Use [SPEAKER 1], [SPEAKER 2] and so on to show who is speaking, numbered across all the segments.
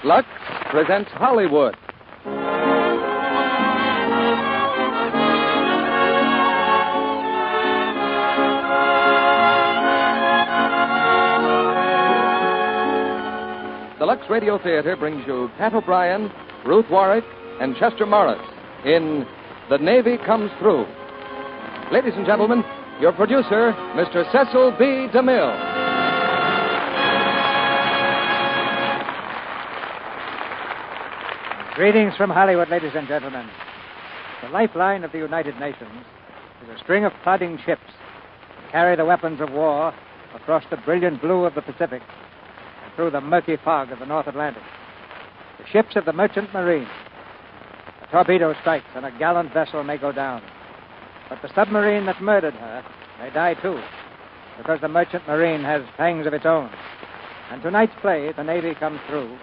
[SPEAKER 1] Lux presents Hollywood. The Lux Radio Theater brings you Pat O'Brien, Ruth Warwick, and Chester Morris in The Navy Comes Through. Ladies and gentlemen, your producer, Mr. Cecil B. DeMille.
[SPEAKER 2] Greetings from Hollywood, ladies and gentlemen. The lifeline of the United Nations is a string of plodding ships that carry the weapons of war across the brilliant blue of the Pacific and through the murky fog of the North Atlantic. The ships of the Merchant Marine. A torpedo strikes and a gallant vessel may go down. But the submarine that murdered her may die too, because the Merchant Marine has pangs of its own. And tonight's play, The Navy Comes Through,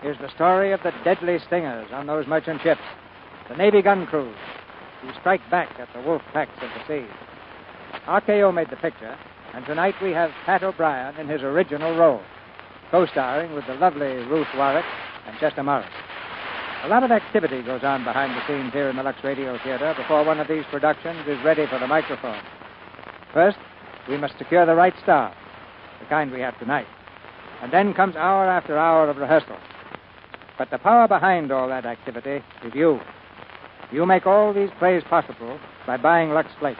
[SPEAKER 2] is the story of the deadly stingers on those merchant ships, the Navy gun crews, who strike back at the wolf packs of the sea. RKO made the picture, and tonight we have Pat O'Brien in his original role, co-starring with the lovely Ruth Warwick and Chester Morris. A lot of activity goes on behind the scenes here in the Lux Radio Theater before one of these productions is ready for the microphone. First, we must secure the right star, the kind we have tonight. And then comes hour after hour of rehearsal. But the power behind all that activity is you. You make all these plays possible by buying Lux Flakes.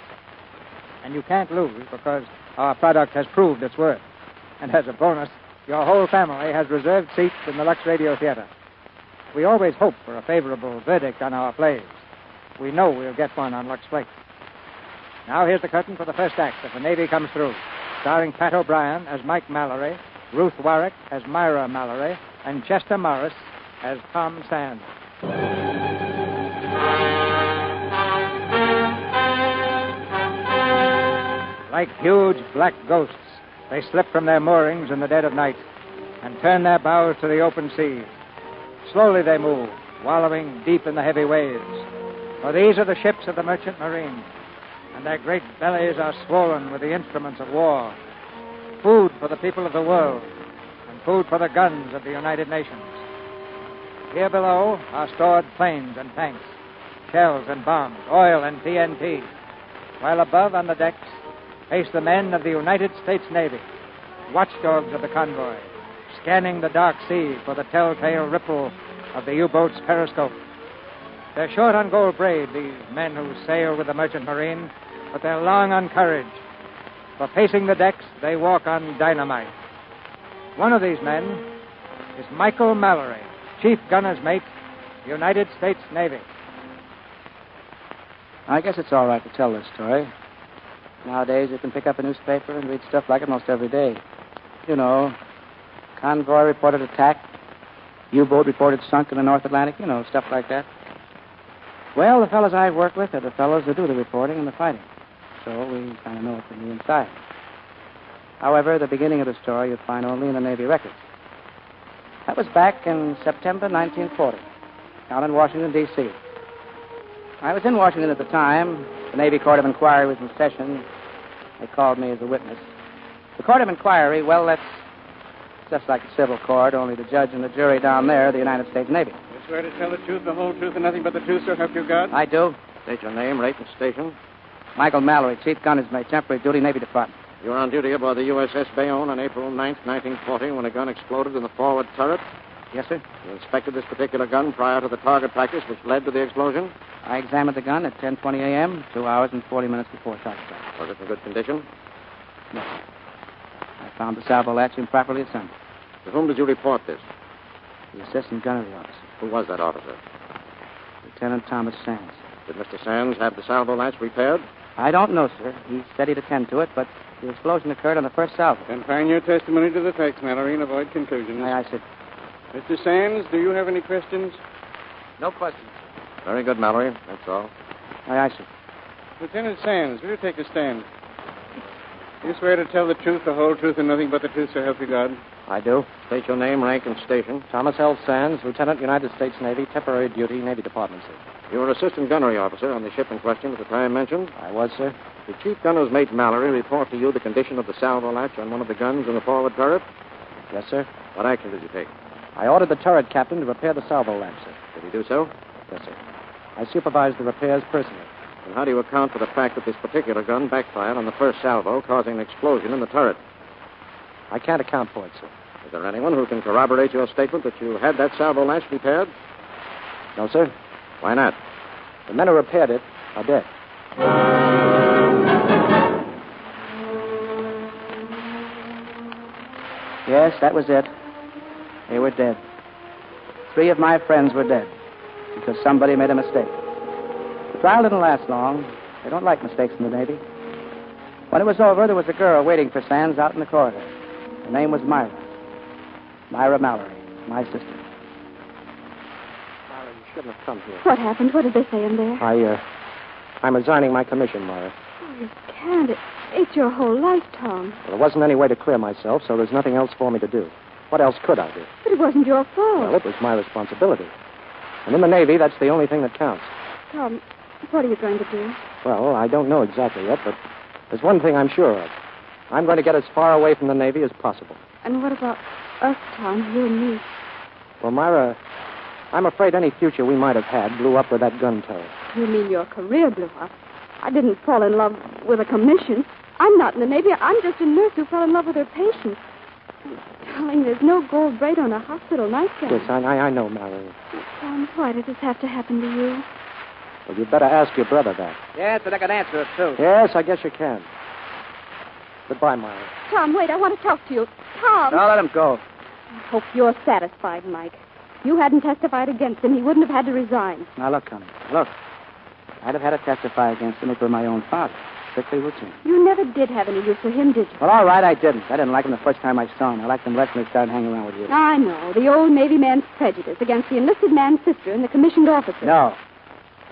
[SPEAKER 2] And you can't lose because our product has proved its worth. And as a bonus, your whole family has reserved seats in the Lux Radio Theater. We always hope for a favorable verdict on our plays. We know we'll get one on Lux Flakes. Now here's the curtain for the first act of The Navy Comes Through, starring Pat O'Brien as Mike Mallory, Ruth Warwick as Myra Mallory, and Chester Morris as Tom Sands. Like huge black ghosts, they slip from their moorings in the dead of night and turn their bows to the open sea. Slowly they move, wallowing deep in the heavy waves. For these are the ships of the Merchant Marine, and their great bellies are swollen with the instruments of war. Food for the people of the world, and food for the guns of the United Nations. Here below are stored planes and tanks, shells and bombs, oil and TNT, while above on the decks pace the men of the United States Navy, watchdogs of the convoy, scanning the dark sea for the telltale ripple of the U-boat's periscope. They're short on gold braid, these men who sail with the Merchant Marine, but they're long on courage. For pacing the decks, they walk on dynamite. One of these men is Michael Mallory, Chief Gunner's Mate, United States Navy.
[SPEAKER 3] I guess it's all right to tell this story. Nowadays, you can pick up a newspaper and read stuff like it most every day. You know, convoy reported attack, U-boat reported sunk in the North Atlantic, you know, stuff like that. Well, the fellows I work with are the fellows who do the reporting and the fighting. So we kind of know it from the inside. However, the beginning of the story you'll find only in the Navy records. That was back in September 1940, down in Washington, D.C. I was in Washington at the time. The Navy Court of Inquiry was in session. They called me as a witness. The Court of Inquiry, well, that's just like a civil court, only the judge and the jury down there, the United States Navy.
[SPEAKER 4] You swear to tell the truth, the whole truth, and nothing but the truth, so help you God?
[SPEAKER 3] I do.
[SPEAKER 5] State your name, rank, and station.
[SPEAKER 3] Michael Mallory, Chief Gunner's Mate, Temporary Duty, Navy Department.
[SPEAKER 5] You were on duty aboard the USS Bayonne on April 9th, 1940, when a gun exploded in the forward turret.
[SPEAKER 3] Yes, sir.
[SPEAKER 5] You inspected this particular gun prior to the target practice which led to the explosion?
[SPEAKER 3] I examined the gun at 10:20 a.m., 2 hours and 40 minutes before target practice.
[SPEAKER 5] Was it in good condition?
[SPEAKER 3] No. I found the salvo latch improperly assembled.
[SPEAKER 5] To whom did you report this?
[SPEAKER 3] The assistant gunnery officer,
[SPEAKER 5] Who was that officer?
[SPEAKER 3] Lieutenant Thomas Sands.
[SPEAKER 5] Did Mr. Sands have the salvo latch repaired?
[SPEAKER 3] I don't know, sir. He said he'd attend to it, but the explosion occurred on the first salvo.
[SPEAKER 4] Confine your testimony to the facts, Mallory, and avoid conclusions.
[SPEAKER 3] Aye, aye, sir.
[SPEAKER 4] Mr. Sands, do you have any questions?
[SPEAKER 3] No questions.
[SPEAKER 5] Very good, Mallory. That's all.
[SPEAKER 3] Aye, aye, sir.
[SPEAKER 4] Lieutenant Sands, will you take a stand? You swear to tell the truth, the whole truth, and nothing but the truth, so help you God?
[SPEAKER 3] I do.
[SPEAKER 5] State your name, rank, and station.
[SPEAKER 6] Thomas L. Sands, Lieutenant, United States Navy, temporary duty, Navy Department, sir.
[SPEAKER 5] You were assistant gunnery officer on the ship in question at the time mentioned?
[SPEAKER 6] I was, sir.
[SPEAKER 5] Did Chief Gunner's Mate Mallory report to you the condition of the salvo latch on one of the guns in the forward turret?
[SPEAKER 6] Yes, sir.
[SPEAKER 5] What action did you take?
[SPEAKER 6] I ordered the turret captain to repair the salvo lamp, sir.
[SPEAKER 5] Did he do so?
[SPEAKER 6] Yes, sir. I supervised the repairs personally.
[SPEAKER 5] And how do you account for the fact that this particular gun backfired on the first salvo, causing an explosion in the turret?
[SPEAKER 6] I can't account for it, sir.
[SPEAKER 5] Is there anyone who can corroborate your statement that you had that salvo latch repaired?
[SPEAKER 6] No, sir.
[SPEAKER 5] Why not?
[SPEAKER 6] The men who repaired it are dead.
[SPEAKER 3] Yes, that was it. They were dead. 3 of my friends were dead because somebody made a mistake. The trial didn't last long. They don't like mistakes in the Navy. When it was over, there was a girl waiting for Sands out in the corridor. Her name was Myra. Myra Mallory, my sister.
[SPEAKER 6] Myra, you shouldn't have come here.
[SPEAKER 7] What happened? What did they say in there?
[SPEAKER 6] I'm resigning my commission, Myra.
[SPEAKER 7] Oh, you can't. It's your whole life, Tom.
[SPEAKER 6] Well, there wasn't any way to clear myself, so there's nothing else for me to do. What else could I do?
[SPEAKER 7] But it wasn't your fault.
[SPEAKER 6] Well, it was my responsibility. And in the Navy, that's the only thing that counts.
[SPEAKER 7] Tom, what are you going to do?
[SPEAKER 6] Well, I don't know exactly yet, but there's one thing I'm sure of. I'm going to get as far away from the Navy as possible.
[SPEAKER 7] And what about us, Tom, you and me?
[SPEAKER 6] Well, Myra, I'm afraid any future we might have had blew up with that gun turret.
[SPEAKER 7] You mean your career blew up? I didn't fall in love with a commission. I'm not in the Navy. I'm just a nurse who fell in love with her patients. Darling, there's no gold braid on a hospital nightgown.
[SPEAKER 6] Yes, I know, Marlene.
[SPEAKER 7] Tom, why did this have to happen to you?
[SPEAKER 6] Well, you'd better ask your brother that.
[SPEAKER 3] Yes, but I can answer it, too.
[SPEAKER 6] Yes, I guess you can. Goodbye, Myra.
[SPEAKER 7] Tom, wait, I want to talk to you. Tom!
[SPEAKER 3] Don't let him go.
[SPEAKER 7] I hope you're satisfied, Mike. If you hadn't testified against him, he wouldn't have had to resign.
[SPEAKER 3] Now, look, honey. Look. I'd have had to testify against him if it were my own father. Strictly routine.
[SPEAKER 7] You never did have any use for him, did you?
[SPEAKER 3] Well, all right, I didn't. I didn't like him the first time I saw him. I liked him less when he started hanging around with you.
[SPEAKER 7] I know. The old Navy man's prejudice against the enlisted man's sister and the commissioned officer.
[SPEAKER 3] No.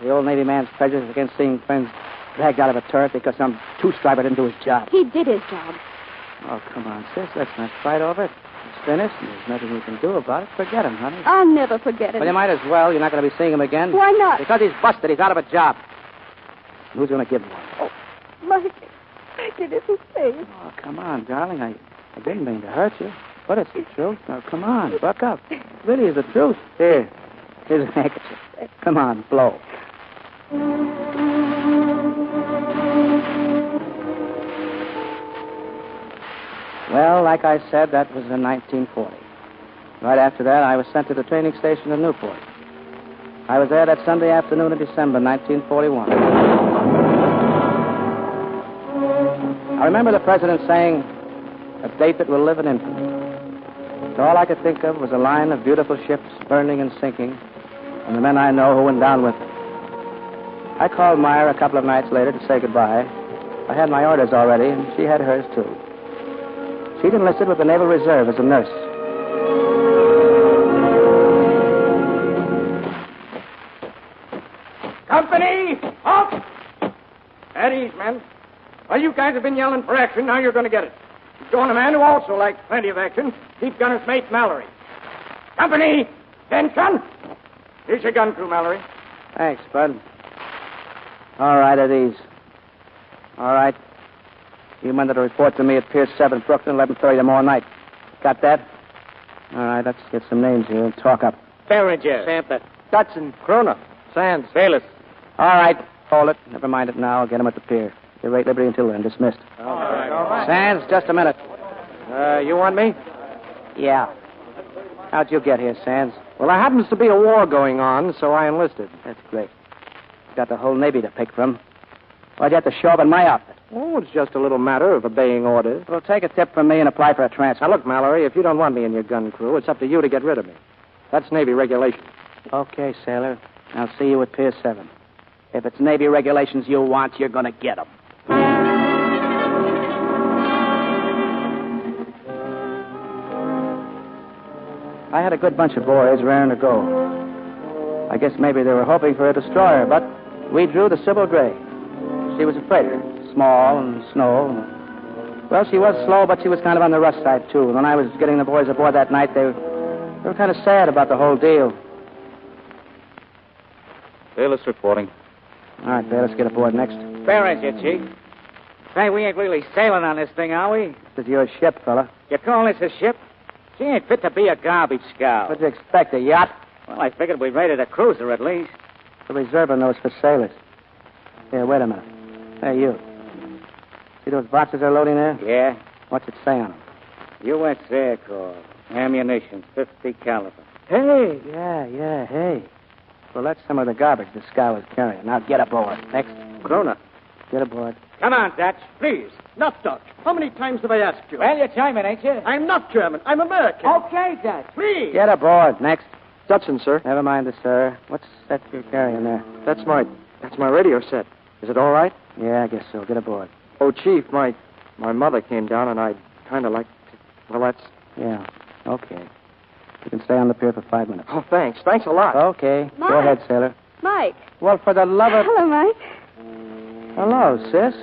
[SPEAKER 3] The old Navy man's prejudice against seeing friends dragged out of a turret because some two-striper didn't do his job.
[SPEAKER 7] He did his job.
[SPEAKER 3] Oh, come on, sis. Let's not fight over it. It's finished, and there's nothing we can do about it. Forget him, honey.
[SPEAKER 7] I'll never forget him.
[SPEAKER 3] Well, you might as well. You're not going to be seeing him again.
[SPEAKER 7] Why not?
[SPEAKER 3] Because he's busted. He's out of a job. And who's going to give him one?
[SPEAKER 7] Oh, Mike, it isn't safe.
[SPEAKER 3] Oh, come on, darling. I didn't mean to hurt you. But it's the truth. Now, come on, buck up. It really is the truth. Here's a handkerchief. Come on, blow. Well, like I said, that was in 1940. Right after that, I was sent to the training station in Newport. I was there that Sunday afternoon in December 1941. I remember the president saying, "A date that will live in infamy." So all I could think of was a line of beautiful ships burning and sinking, and the men I know who went down with them. I called Myra a couple of nights later to say goodbye. I had my orders already, and she had hers, too. She'd enlisted with the Naval Reserve as a nurse.
[SPEAKER 8] Company! Up! At ease, men. Well, you guys have been yelling for action. Now you're going to get it. Join a man who also likes plenty of action. Chief Gunner's Mate Mallory. Company! Attention! Here's your gun crew, Mallory.
[SPEAKER 3] Thanks, Bud. All right, at ease. All right. You men that will report to me at Pier 7, Brooklyn, 11:30 tomorrow night. Got that? All right, let's get some names here and talk up.
[SPEAKER 8] Barringer.
[SPEAKER 5] Samper.
[SPEAKER 8] Dutson.
[SPEAKER 6] Kroner. Sands.
[SPEAKER 8] Bayless.
[SPEAKER 3] All right, hold it. Never mind it now. I'll get them at the pier. Your rate liberty until then. Dismissed.
[SPEAKER 8] All right.
[SPEAKER 3] Sands, just a minute.
[SPEAKER 6] You want me?
[SPEAKER 3] Yeah. How'd you get here, Sands?
[SPEAKER 6] Well, there happens to be a war going on, so I enlisted.
[SPEAKER 3] That's great. Got the whole Navy to pick from. Why'd you have to show up in my outfit?
[SPEAKER 6] Oh, it's just a little matter of obeying orders.
[SPEAKER 3] Well, take a tip from me and apply for a transfer.
[SPEAKER 6] Now, look, Mallory, if you don't want me in your gun crew, it's up to you to get rid of me. That's Navy regulation.
[SPEAKER 3] Okay, sailor. I'll see you at Pier 7. If it's Navy regulations you want, you're going to get them. I had a good bunch of boys raring to go. I guess maybe they were hoping for a destroyer, but we drew the Sybil Gray. She was a freighter, small and slow. Well, she was slow, but she was kind of on the rough side, too. And when I was getting the boys aboard that night, they were kind of sad about the whole deal.
[SPEAKER 5] Bayless reporting.
[SPEAKER 3] All right, let's get aboard next.
[SPEAKER 2] Barringer, Chief. Say, we ain't really sailing on this thing, are we?
[SPEAKER 3] This is your ship, fella.
[SPEAKER 2] You call this a ship? She ain't fit to be a garbage scow.
[SPEAKER 3] What'd you expect, a yacht?
[SPEAKER 2] Well, I figured we raided a cruiser at least.
[SPEAKER 3] We're reserving those for sailors. Here, wait a minute. Hey, you. See those boxes they're loading there?
[SPEAKER 2] Yeah?
[SPEAKER 3] What's it say on them?
[SPEAKER 2] U.S. Air Corps. Ammunition, 50 caliber.
[SPEAKER 3] Hey, yeah, hey. Well, that's some of the garbage the scow is carrying. Now get aboard. Next.
[SPEAKER 2] Krona.
[SPEAKER 3] Get aboard.
[SPEAKER 2] Come on, Dutch, please.
[SPEAKER 8] Not Dutch. How many times have I asked you?
[SPEAKER 2] Well, you're German, ain't you?
[SPEAKER 8] I'm not German. I'm American.
[SPEAKER 2] Okay, Dutch.
[SPEAKER 8] Please.
[SPEAKER 3] Get aboard. Next.
[SPEAKER 6] Dutson, sir.
[SPEAKER 3] Never mind the sir. What's that you're carrying there?
[SPEAKER 6] That's my radio set. Is it all right?
[SPEAKER 3] Yeah, I guess so. Get aboard.
[SPEAKER 6] Oh, Chief, my mother came down, and I'd kind of like to... Well, that's...
[SPEAKER 3] Yeah, okay. You can stay on the pier for 5 minutes.
[SPEAKER 6] Oh, thanks. Thanks a lot.
[SPEAKER 3] Okay.
[SPEAKER 7] Mike.
[SPEAKER 3] Go ahead, sailor.
[SPEAKER 7] Mike.
[SPEAKER 3] Well, for the love of...
[SPEAKER 7] Hello, Mike.
[SPEAKER 3] Hello, sis.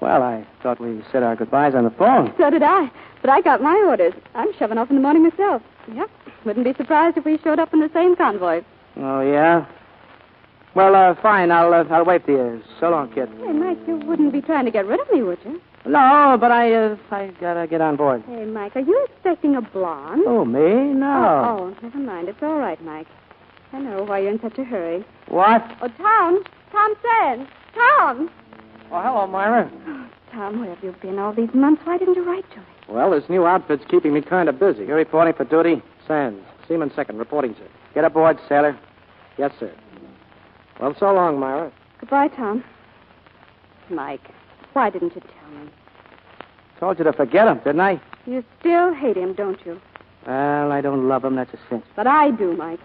[SPEAKER 3] Well, I thought we said our goodbyes on the phone.
[SPEAKER 7] So did I. But I got my orders. I'm shoving off in the morning myself. Yep. Wouldn't be surprised if we showed up in the same convoy.
[SPEAKER 3] Oh, yeah? Well, fine. I'll wait for you. So long, kid.
[SPEAKER 7] Hey, Mike, you wouldn't be trying to get rid of me, would you?
[SPEAKER 3] No, but I gotta get on board.
[SPEAKER 7] Hey, Mike, are you expecting a blonde?
[SPEAKER 3] Oh, me? No.
[SPEAKER 7] Oh, never mind. It's all right, Mike. I know why you're in such a hurry.
[SPEAKER 3] What?
[SPEAKER 7] Oh, Tom. Tom Sands. Tom.
[SPEAKER 3] Oh, hello, Myra.
[SPEAKER 7] Oh, Tom, where have you been all these months? Why didn't you write to me?
[SPEAKER 6] Well, this new outfit's keeping me kind of busy.
[SPEAKER 3] You're reporting for duty?
[SPEAKER 6] Sands, Seaman Second, reporting, sir.
[SPEAKER 3] Get aboard, sailor.
[SPEAKER 6] Yes, sir. Well, so long, Myra.
[SPEAKER 7] Goodbye, Tom. Mike, why didn't you tell me?
[SPEAKER 3] Told you to forget him, didn't I?
[SPEAKER 7] You still hate him, don't you?
[SPEAKER 3] Well, I don't love him, that's a cinch.
[SPEAKER 7] But I do, Mike.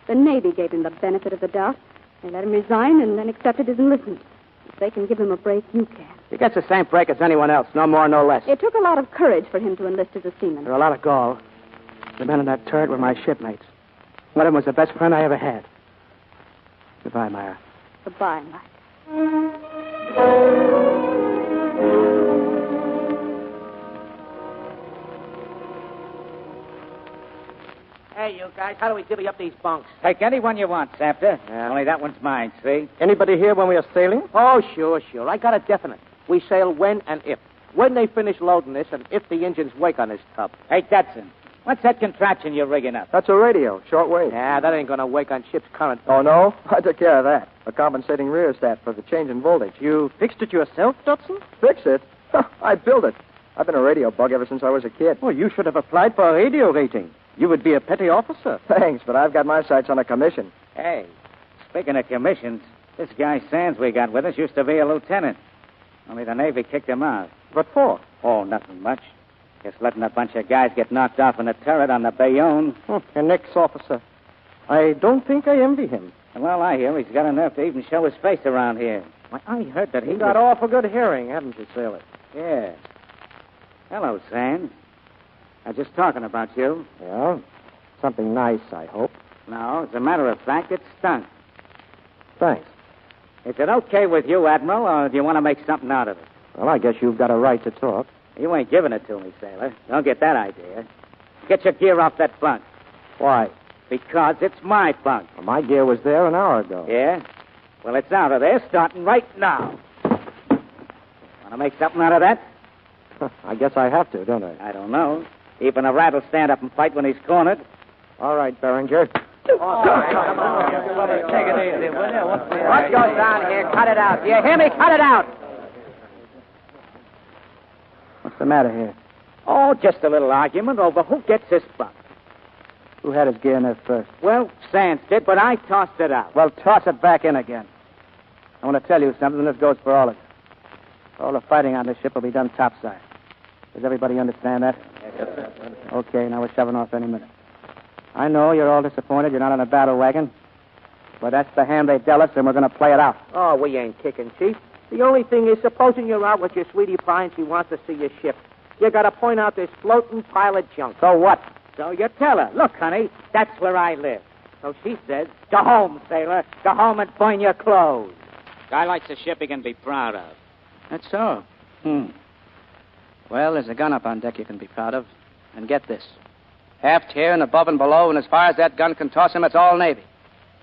[SPEAKER 7] The Navy gave him the benefit of the doubt. They let him resign and then accepted his enlistment. If they can give him a break, you can.
[SPEAKER 3] He gets the same break as anyone else, no more, no less.
[SPEAKER 7] It took a lot of courage for him to enlist as a seaman.
[SPEAKER 3] There are a lot of gall. The men in that turret were my shipmates. One of them was the best friend I ever had. Goodbye, Myra.
[SPEAKER 7] Goodbye, Mike.
[SPEAKER 5] Hey, you guys, how do we divvy up these bunks?
[SPEAKER 2] Take any one you want, Safter. Only that one's mine, see?
[SPEAKER 6] Anybody here when we are sailing?
[SPEAKER 5] Oh, sure. I got a definite. We sail when and if. When they finish loading this and if the engines wake on this tub.
[SPEAKER 2] Hey, Dutson, what's that contraption you're rigging up?
[SPEAKER 6] That's a radio, shortwave.
[SPEAKER 5] Yeah, that ain't going to wake on ship's current.
[SPEAKER 6] Oh, no? I took care of that. A compensating rheostat for the change in voltage.
[SPEAKER 3] You fixed it yourself, Dutson?
[SPEAKER 6] Fix it? I built it. I've been a radio bug ever since I was a kid.
[SPEAKER 3] Well, you should have applied for a radio rating. You would be a petty officer.
[SPEAKER 6] Thanks, but I've got my sights on a commission.
[SPEAKER 2] Hey, speaking of commissions, this guy Sands we got with us used to be a lieutenant. Only the Navy kicked him out.
[SPEAKER 6] What for?
[SPEAKER 2] Oh, nothing much. Just letting a bunch of guys get knocked off in a turret on the Bayonne.
[SPEAKER 6] An ex-officer. I don't think I envy him.
[SPEAKER 2] Well, I hear he's got enough to even show his face around here. Why, I heard that he
[SPEAKER 6] got awful good hearing, haven't you, sailor?
[SPEAKER 2] Yeah. Hello, Sands. I was just talking about you.
[SPEAKER 6] Yeah? Something nice, I hope.
[SPEAKER 2] No, as a matter of fact, it stunk.
[SPEAKER 6] Thanks.
[SPEAKER 2] Is it okay with you, Admiral, or do you want to make something out of it?
[SPEAKER 6] Well, I guess you've got a right to talk.
[SPEAKER 2] You ain't giving it to me, sailor. Don't get that idea. Get your gear off that bunk.
[SPEAKER 6] Why?
[SPEAKER 2] Because it's my bunk.
[SPEAKER 6] Well, my gear was there an hour ago.
[SPEAKER 2] Yeah? Well, it's out of there starting right now. Want to make something out of that?
[SPEAKER 6] I guess I have to, don't I?
[SPEAKER 2] I don't know. Even a rat will stand up and fight when he's cornered.
[SPEAKER 6] All right, Beringer.
[SPEAKER 3] Take it easy, will you?
[SPEAKER 5] What goes on here? Cut it out. Do you hear me? Cut it out.
[SPEAKER 3] What's the matter here?
[SPEAKER 2] Oh, just a little argument over who gets this bunk.
[SPEAKER 3] Who had his gear in there first?
[SPEAKER 2] Well, Sands did, but I tossed it out.
[SPEAKER 3] Well, toss it back in again. I want to tell you something. This goes for all of you. All the fighting on this ship will be done topside. Does everybody understand that?
[SPEAKER 2] Yes, sir.
[SPEAKER 3] Okay, now we're shoving off any minute. I know you're all disappointed you're not on a battle wagon, but that's the hand they dealt us, and we're going to play it out.
[SPEAKER 5] Oh, we ain't kicking, Chief. The only thing is, supposing you're out with your sweetie pie and she wants to see your ship, you got to point out this floating pile of junk.
[SPEAKER 3] So what?
[SPEAKER 2] So you tell her, look, honey, that's where I live. So she says, go home, sailor. Go home and burn your clothes. Guy likes a ship he can be proud of.
[SPEAKER 3] That's so. Well, there's a gun up on deck you can be proud of. And get this. Aft here and above and below, and as far as that gun can toss him, it's all Navy.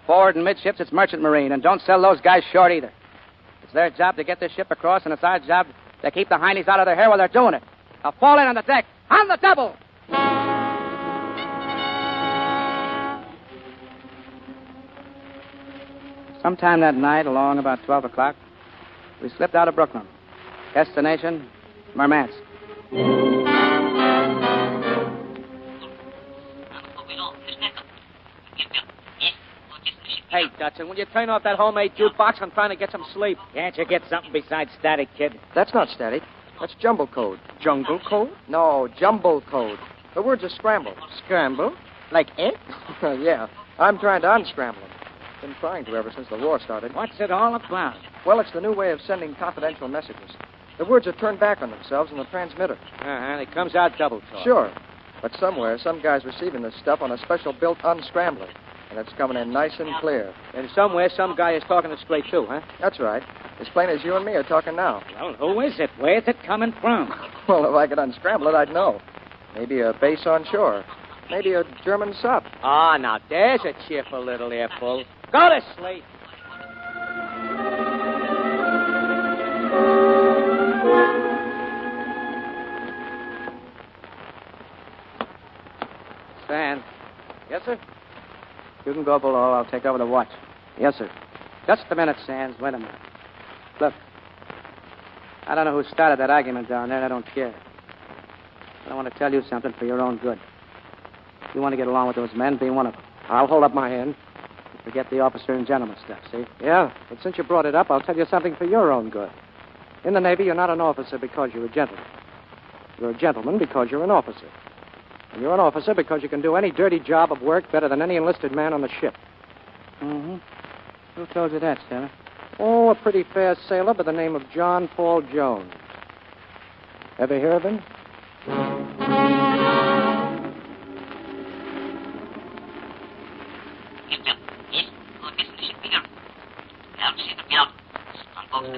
[SPEAKER 3] Forward and midships, it's merchant marine, and don't sell those guys short either. It's their job to get this ship across, and it's our job to keep the heinies out of their hair while they're doing it. Now fall in on the deck. On the double! Sometime that night, along about 12 o'clock, we slipped out of Brooklyn. Destination, Murmansk.
[SPEAKER 5] Hey, Dutson, will you turn off that homemade jukebox? I'm trying to get some sleep.
[SPEAKER 2] Can't you get something besides static, kid?
[SPEAKER 6] That's not static. That's jumble code.
[SPEAKER 5] Jungle code?
[SPEAKER 6] No, jumble code. The words are scrambled.
[SPEAKER 5] Scramble? Like egg?
[SPEAKER 6] Yeah. I'm trying to unscramble them. Been trying to ever since the war started.
[SPEAKER 2] What's it all about?
[SPEAKER 6] Well, it's the new way of sending confidential messages. The words are turned back on themselves in the transmitter.
[SPEAKER 2] Uh-huh. It comes out double talk.
[SPEAKER 6] Sure. But somewhere, some guy's receiving this stuff on a special built unscrambler. And it's coming in nice and clear.
[SPEAKER 5] And somewhere, some guy is talking it straight, too, huh?
[SPEAKER 6] That's right. As plain as you and me are talking now.
[SPEAKER 2] Well, who is it? Where's it coming from?
[SPEAKER 6] Well, if I could unscramble it, I'd know. Maybe a base on shore. Maybe a German sub.
[SPEAKER 5] Ah, now there's a cheerful little airful. Go to sleep.
[SPEAKER 3] Stan. Yes, sir? You can go below. I'll take over the watch. Yes, sir. Just a minute, Sands. Wait a minute. Look. I don't know who started that argument down there, and I don't care. But I want to tell you something for your own good. You want to get along with those men, be one of them.
[SPEAKER 6] I'll hold up my hand.
[SPEAKER 3] Forget the officer and gentleman stuff, see?
[SPEAKER 6] Yeah, but since you brought it up, I'll tell you something for your own good. In the Navy, you're not an officer because you're a gentleman. You're a gentleman because you're an officer. And you're an officer because you can do any dirty job of work better than any enlisted man on the ship.
[SPEAKER 3] Mm-hmm. Who told you that, Sarah?
[SPEAKER 6] Oh, a pretty fair sailor by the name of John Paul Jones. Ever hear of him?
[SPEAKER 9] This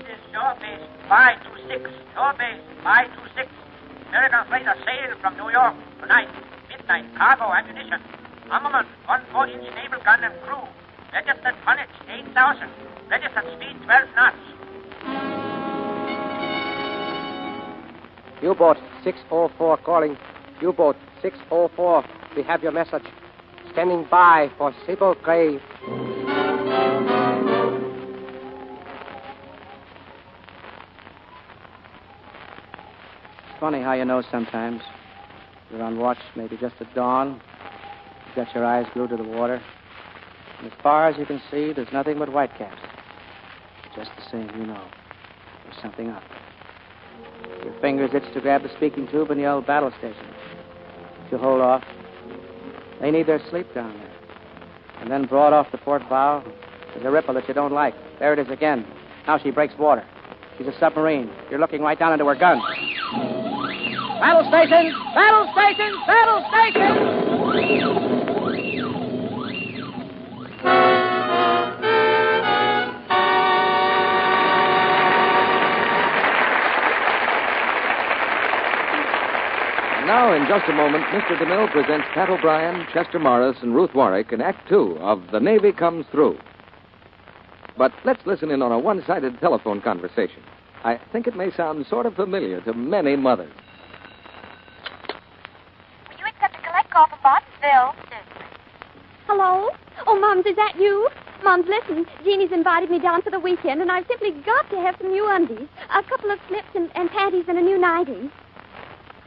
[SPEAKER 9] is shore base 526. Shore base 526. American freighter sail from New York tonight. Midnight. Cargo, ammunition. Armament, 140-inch naval gun and crew. Registered tonnage, 8,000. Registered speed, 12 knots.
[SPEAKER 6] U-boat 604 calling. U-boat 604. We have your message. Standing by for Sable Grave.
[SPEAKER 3] It's funny how you know sometimes. You're on watch maybe just at dawn. You've got your eyes glued to the water. And as far as you can see, there's nothing but whitecaps. Just the same, you know. There's something up. Your fingers itch to grab the speaking tube in the old battle station. If you hold off, they need their sleep down there. And then broad off the port bow, there's a ripple that you don't like. There it is again. Now she breaks water. She's a submarine. You're looking right down into her gun.
[SPEAKER 5] Battle station! Battle station! Battle station!
[SPEAKER 1] Now, in just a moment, Mr. DeMille presents Pat O'Brien, Chester Morris, and Ruth Warwick in Act Two of The Navy Comes Through. But let's listen in on a one-sided telephone conversation. I think it may sound sort of familiar to many mothers.
[SPEAKER 7] Will you accept a collect call from Bottinsville? Hello? Oh, Mums, is that you? Mums, listen. Jeannie's invited me down for the weekend, and I've simply got to have some new undies. A couple of slips and panties and a new nightie.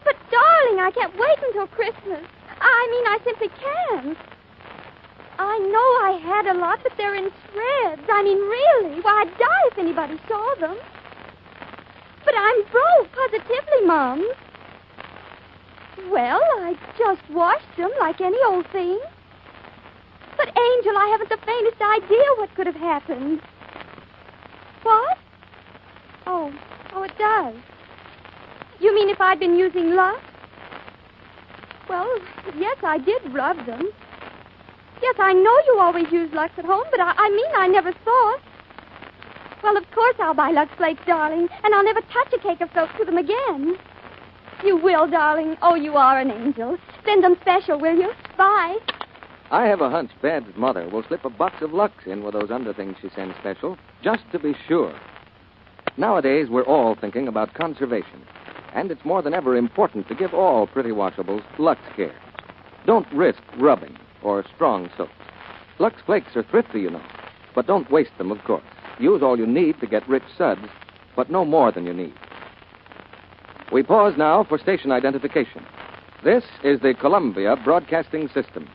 [SPEAKER 7] But, darling, I can't wait until Christmas. I simply can't. I know I had a lot, but they're in shreds. Really. Why, I'd die if anybody saw them. But I'm broke, positively, Mom. Well, I just washed them like any old thing. But, Angel, I haven't the faintest idea what could have happened. What? Oh, it does. You mean if I'd been using LUX? Well, yes, I did rub them. Yes, I know you always use LUX at home, but I never thought. Well, of course I'll buy LUX flakes, darling, and I'll never touch a cake of soap to them again. You will, darling. Oh, you are an angel. Send them special, will you? Bye.
[SPEAKER 1] I have a hunch Bab's mother will slip a box of LUX in with those underthings she sends special, just to be sure. Nowadays, we're all thinking about conservation. And it's more than ever important to give all pretty washables LUX care. Don't risk rubbing or strong soaps. Lux Flakes are thrifty, you know. But don't waste them, of course. Use all you need to get rich suds, but no more than you need. We pause now for station identification. This is the Columbia Broadcasting System.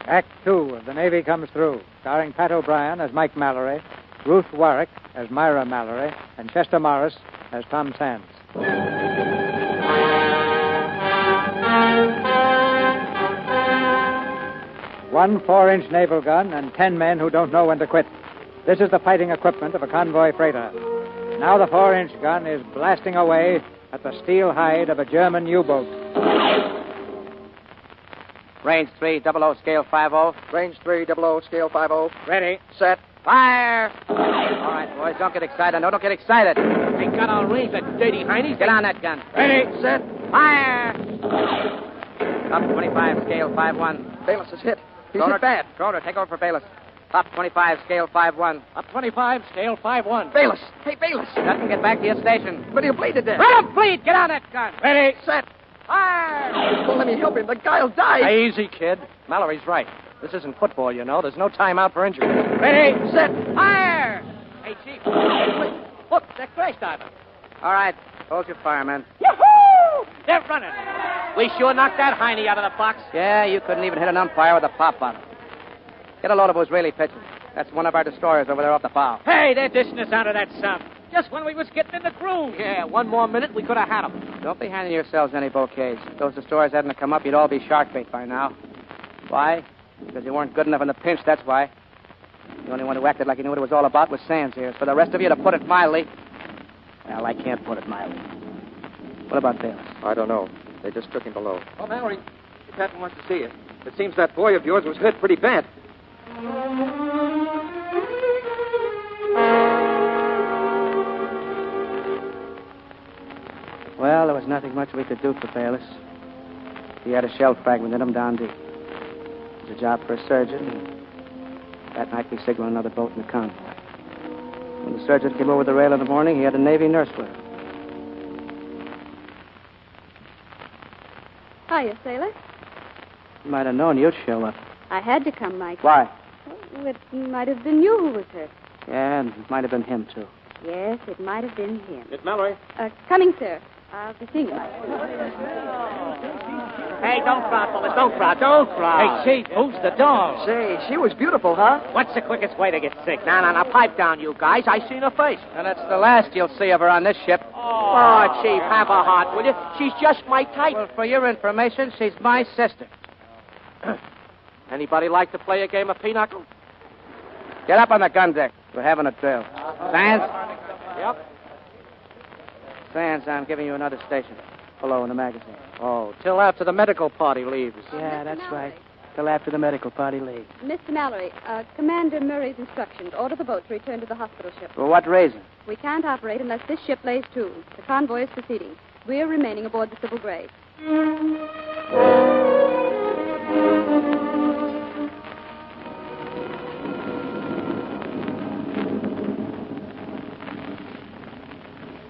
[SPEAKER 2] Act 2 of The Navy Comes Through, starring Pat O'Brien as Mike Mallory, Ruth Warwick as Myra Mallory, and Chester Morris as Tom Sands. One 4-inch naval gun and 10 men who don't know when to quit. This is the fighting equipment of a convoy freighter. Now the 4-inch gun is blasting away at the steel hide of a German U-boat.
[SPEAKER 3] Range 300, scale 50.
[SPEAKER 6] Range 300, scale 50.
[SPEAKER 2] Ready.
[SPEAKER 6] Set.
[SPEAKER 3] Fire! All right, boys, don't get excited. No, don't get excited.
[SPEAKER 8] Ain't got our range, that dirty heinies.
[SPEAKER 3] Get on that gun.
[SPEAKER 6] Ready. Set.
[SPEAKER 3] Fire! Up 25, scale 5-1.
[SPEAKER 6] Bayless is hit. He's
[SPEAKER 3] Schroeder,
[SPEAKER 6] hit bad.
[SPEAKER 3] Schroeder, take over for Bayless. Up 25, scale 5-1.
[SPEAKER 8] Up 25, scale 5-1.
[SPEAKER 6] Bayless. Hey, Bayless.
[SPEAKER 3] Doesn't get back to your station.
[SPEAKER 6] But he'll bleed to death.
[SPEAKER 3] Let him bleed! Get on that gun!
[SPEAKER 6] Ready. Set.
[SPEAKER 3] Fire!
[SPEAKER 6] Don't let me help him. The guy'll die.
[SPEAKER 8] Hey, easy, kid. Mallory's right. This isn't football, you know. There's no timeout for injury.
[SPEAKER 6] Ready. Set.
[SPEAKER 3] Fire!
[SPEAKER 8] Hey, Chief. Look, that crash diver.
[SPEAKER 3] All right, hold your fire, man.
[SPEAKER 8] Yahoo! They're running. We sure knocked that heiny out of the box.
[SPEAKER 3] Yeah, you couldn't even hit an umpire with a pop bottle. Get a load of who's really pitching. That's one of our destroyers over there off the bow.
[SPEAKER 8] Hey, they're dishing us out of that sub. Just when we was getting in the groove. Yeah, one more minute, we could have had them.
[SPEAKER 3] Don't be handing yourselves any bouquets. If those destroyers hadn't come up, you'd all be shark bait by now. Why? Because you weren't good enough in the pinch, that's why. The only one who acted like he knew what it was all about was Sands here. For the rest of you, to put it mildly... Well, I can't put it mildly. What about Bayless?
[SPEAKER 6] I don't know. They just took him below.
[SPEAKER 10] Oh, Mallory, Patton wants to see you. It seems that boy of yours was hurt pretty bad.
[SPEAKER 3] Well, there was nothing much we could do for Bayless. He had a shell fragment in him down deep. It was a job for a surgeon. And that night we signaled another boat in the convoy. When the surgeon came over the rail in the morning, he had a Navy nurse with him.
[SPEAKER 7] Hiya, sailor.
[SPEAKER 3] You might have known you'd show up.
[SPEAKER 7] I had to come, Mike.
[SPEAKER 3] Why?
[SPEAKER 7] Well, it might have been you who was hurt.
[SPEAKER 3] Yeah, and it might have been him, too.
[SPEAKER 7] Yes, it might have been him.
[SPEAKER 4] Miss Mallory.
[SPEAKER 7] Coming, sir. I'll be seeing you, Mike.
[SPEAKER 8] Hey, don't cry, fellas. Don't cry. Don't cry. Hey, Chief, who's the dog?
[SPEAKER 6] Say, she was beautiful, huh?
[SPEAKER 8] What's the quickest way to get sick? Now, pipe down, you guys. I seen her face.
[SPEAKER 3] And that's the last you'll see of her on this ship.
[SPEAKER 8] Oh, Chief, have a heart, will you? She's just my type.
[SPEAKER 3] Well, for your information, she's my sister.
[SPEAKER 8] Anybody like to play a game of pinochle?
[SPEAKER 3] Get up on the gun deck. We're having a drill. Sands?
[SPEAKER 8] Yep.
[SPEAKER 3] Sands, I'm giving you another station. Below in the magazine.
[SPEAKER 8] Oh, till after the medical party leaves.
[SPEAKER 3] Yeah, that's right. Till after the medical party leaves.
[SPEAKER 7] Mr. Mallory, Commander Murray's instructions. Order the boat to return to the hospital ship.
[SPEAKER 3] For what reason?
[SPEAKER 7] We can't operate unless this ship lays to. The convoy is proceeding. We're remaining aboard the Civil Gray.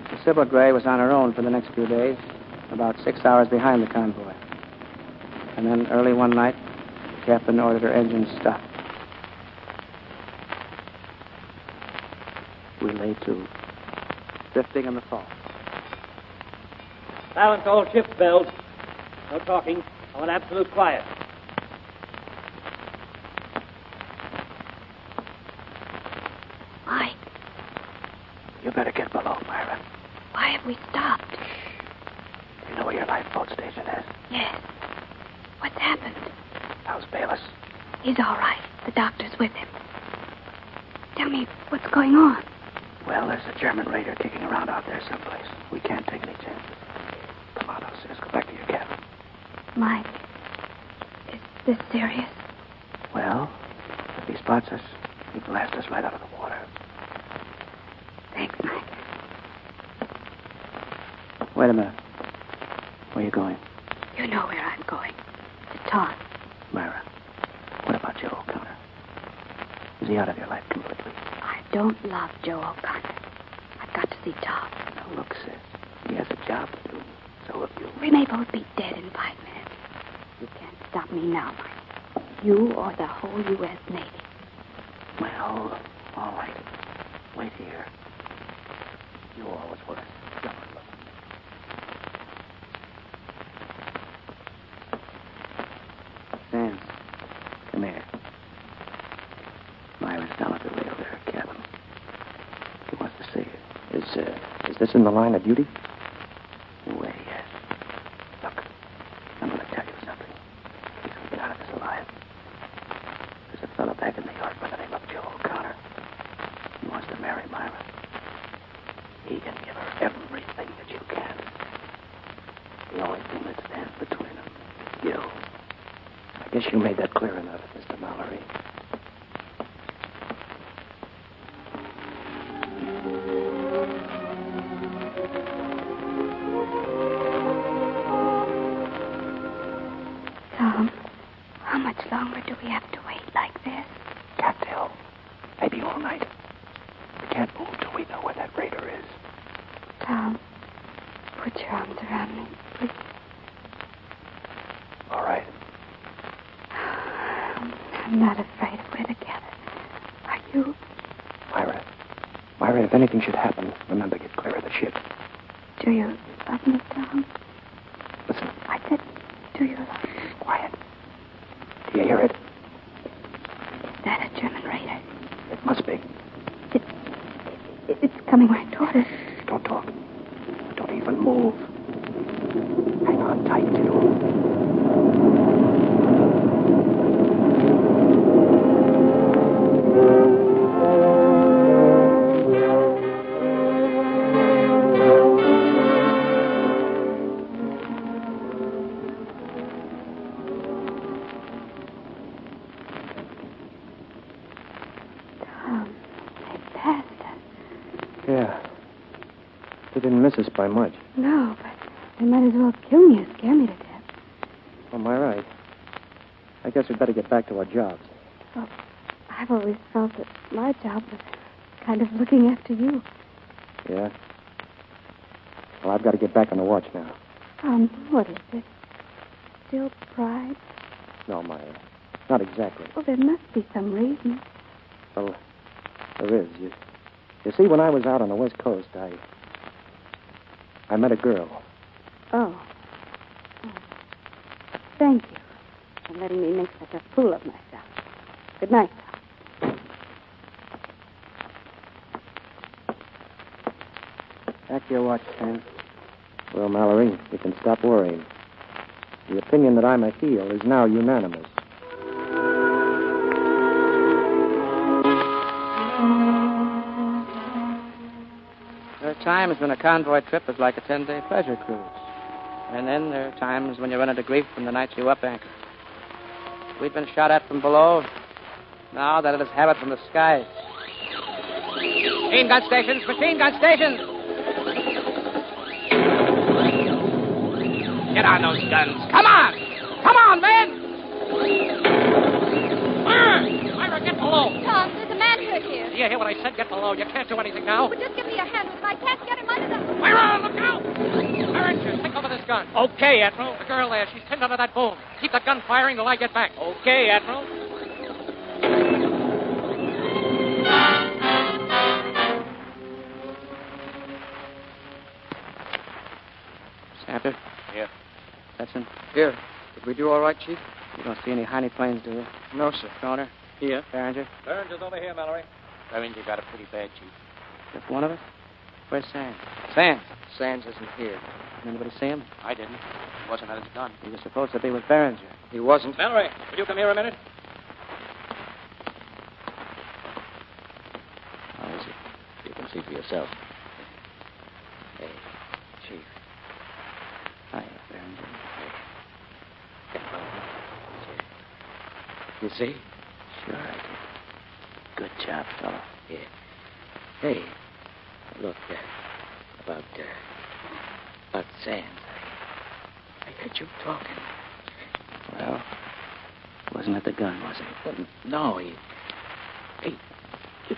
[SPEAKER 3] The Civil Gray was on her own for the next few days, about 6 hours behind the convoy. And then early one night, the captain ordered her engines stopped. We lay to, drifting in the fog.
[SPEAKER 8] Balance all ship bells. No talking. I want absolute quiet.
[SPEAKER 7] Mike,
[SPEAKER 3] You better get below, Myra.
[SPEAKER 7] why have we stopped?
[SPEAKER 3] You know where your lifeboat station is?
[SPEAKER 7] Yes. What's happened?
[SPEAKER 3] How's Bayless?
[SPEAKER 7] He's all right. The doctor's with him. Tell me what's going on.
[SPEAKER 3] Well, there's a German raider kicking around out there someplace. We can't take any chances. Come on, Sis. Go back to your cabin.
[SPEAKER 7] Mike, is this serious?
[SPEAKER 3] Well, if he spots us, he'll blast us right out of the water.
[SPEAKER 7] Thanks, Mike.
[SPEAKER 3] Wait a minute. Where are you going?
[SPEAKER 11] You know where I'm going. To Tom.
[SPEAKER 3] Myra, what about Joe O'Connor? Is he out of your life completely?
[SPEAKER 11] I don't love Joe O'Connor. I've got to see Tom.
[SPEAKER 3] Now, look, sis, he has a job to do. So have you.
[SPEAKER 11] We may both be dead in 5 minutes. You can't stop me now, Mike. You or the whole U.S. Navy.
[SPEAKER 3] Well, all right. Wait here. You always were a stubborn look. Sam, come here. Myra's down at the rail there, cabin. He wants to see you.
[SPEAKER 6] Is this in the line of duty?
[SPEAKER 3] Well, yes. Look, I'm going to tell you something. He's going to get out of this alive. There's a fellow back in New York by the name of Joe O'Connor. He wants to marry Myra. He can give her everything that you can. The only thing that stands between them is you.
[SPEAKER 6] I guess you made that clear enough, Mr. Mallory.
[SPEAKER 11] Tom, how much longer do we have to wait like this?
[SPEAKER 3] Can't tell. Maybe all night. We can't move till we know where that raider is.
[SPEAKER 11] Tom, put your arms around me, please.
[SPEAKER 3] All right.
[SPEAKER 11] I'm not afraid if we're together. Are you?
[SPEAKER 6] Myra, if anything should happen, remember, get clear of the ship.
[SPEAKER 11] Do you love me, Tom?
[SPEAKER 6] Listen.
[SPEAKER 11] I said, do you love me?
[SPEAKER 6] Quiet. Do you hear it?
[SPEAKER 11] Is that a German raider?
[SPEAKER 6] It must be.
[SPEAKER 11] It's coming right toward us.
[SPEAKER 6] Don't talk. Don't even move. Hang on tight, too. Miss us by much.
[SPEAKER 11] No, but they might as well kill me or scare me to death.
[SPEAKER 6] Oh, am I right? I guess we'd better get back to our jobs.
[SPEAKER 11] Well, I've always felt that my job was kind of looking after you.
[SPEAKER 6] Yeah? Well, I've got to get back on the watch now.
[SPEAKER 11] What is it? Still pride?
[SPEAKER 6] No, Myra. Not exactly.
[SPEAKER 11] Well, there must be some reason.
[SPEAKER 6] Well, there is. You see, when I was out on the West Coast, I met a girl.
[SPEAKER 11] Oh. Thank you for letting me make such a fool of myself. Good night.
[SPEAKER 3] Back to your watch, Sam.
[SPEAKER 6] Well, Mallory, you can stop worrying. The opinion that I'm a heel is now unanimous.
[SPEAKER 3] There are times when a convoy trip is like a 10-day pleasure cruise. And then there are times when you run into grief from the night you up anchor. We've been shot at from below. Now that it is habit from the skies. Machine gun stations! Machine gun stations! Get on those guns. Come on! Come on, men!
[SPEAKER 12] Myra, get below.
[SPEAKER 7] Tom, there's a man hurt here.
[SPEAKER 12] Do you hear what I said? Get below. You can't do anything now.
[SPEAKER 7] Well, just give me your hand. If I can't get him under the...
[SPEAKER 12] Myra, look out! Archers, take over this gun. Okay, Admiral. The girl there, she's pinned under that boom. Keep that gun firing till I get back. Okay, Admiral.
[SPEAKER 3] Stamper?
[SPEAKER 12] Here.
[SPEAKER 3] Hudson?
[SPEAKER 10] Here. Did we do all right, Chief?
[SPEAKER 3] You don't see any Heine planes, do you?
[SPEAKER 10] No, sir.
[SPEAKER 3] Kroner?
[SPEAKER 10] Here.
[SPEAKER 3] Behringer?
[SPEAKER 12] Burns is over here, Mallory.
[SPEAKER 9] Behringer got it pretty bad, Chief.
[SPEAKER 3] Just one of us? Where's Sands? Sands?
[SPEAKER 10] Sands isn't here.
[SPEAKER 3] Did anybody see him?
[SPEAKER 9] I didn't. He wasn't at his gun.
[SPEAKER 3] He was supposed to be with Behringer.
[SPEAKER 10] He wasn't.
[SPEAKER 12] Mallory, will you come here a minute?
[SPEAKER 9] How is it? You can see for yourself. Hey, Chief.
[SPEAKER 3] Hiya, Behringer.
[SPEAKER 9] Get low. You see?
[SPEAKER 3] Sure I did. Good job, fella.
[SPEAKER 9] Yeah. Hey, look, about Sands. I heard
[SPEAKER 3] you talking. Well, wasn't it the gun, was it?
[SPEAKER 13] Well, no, he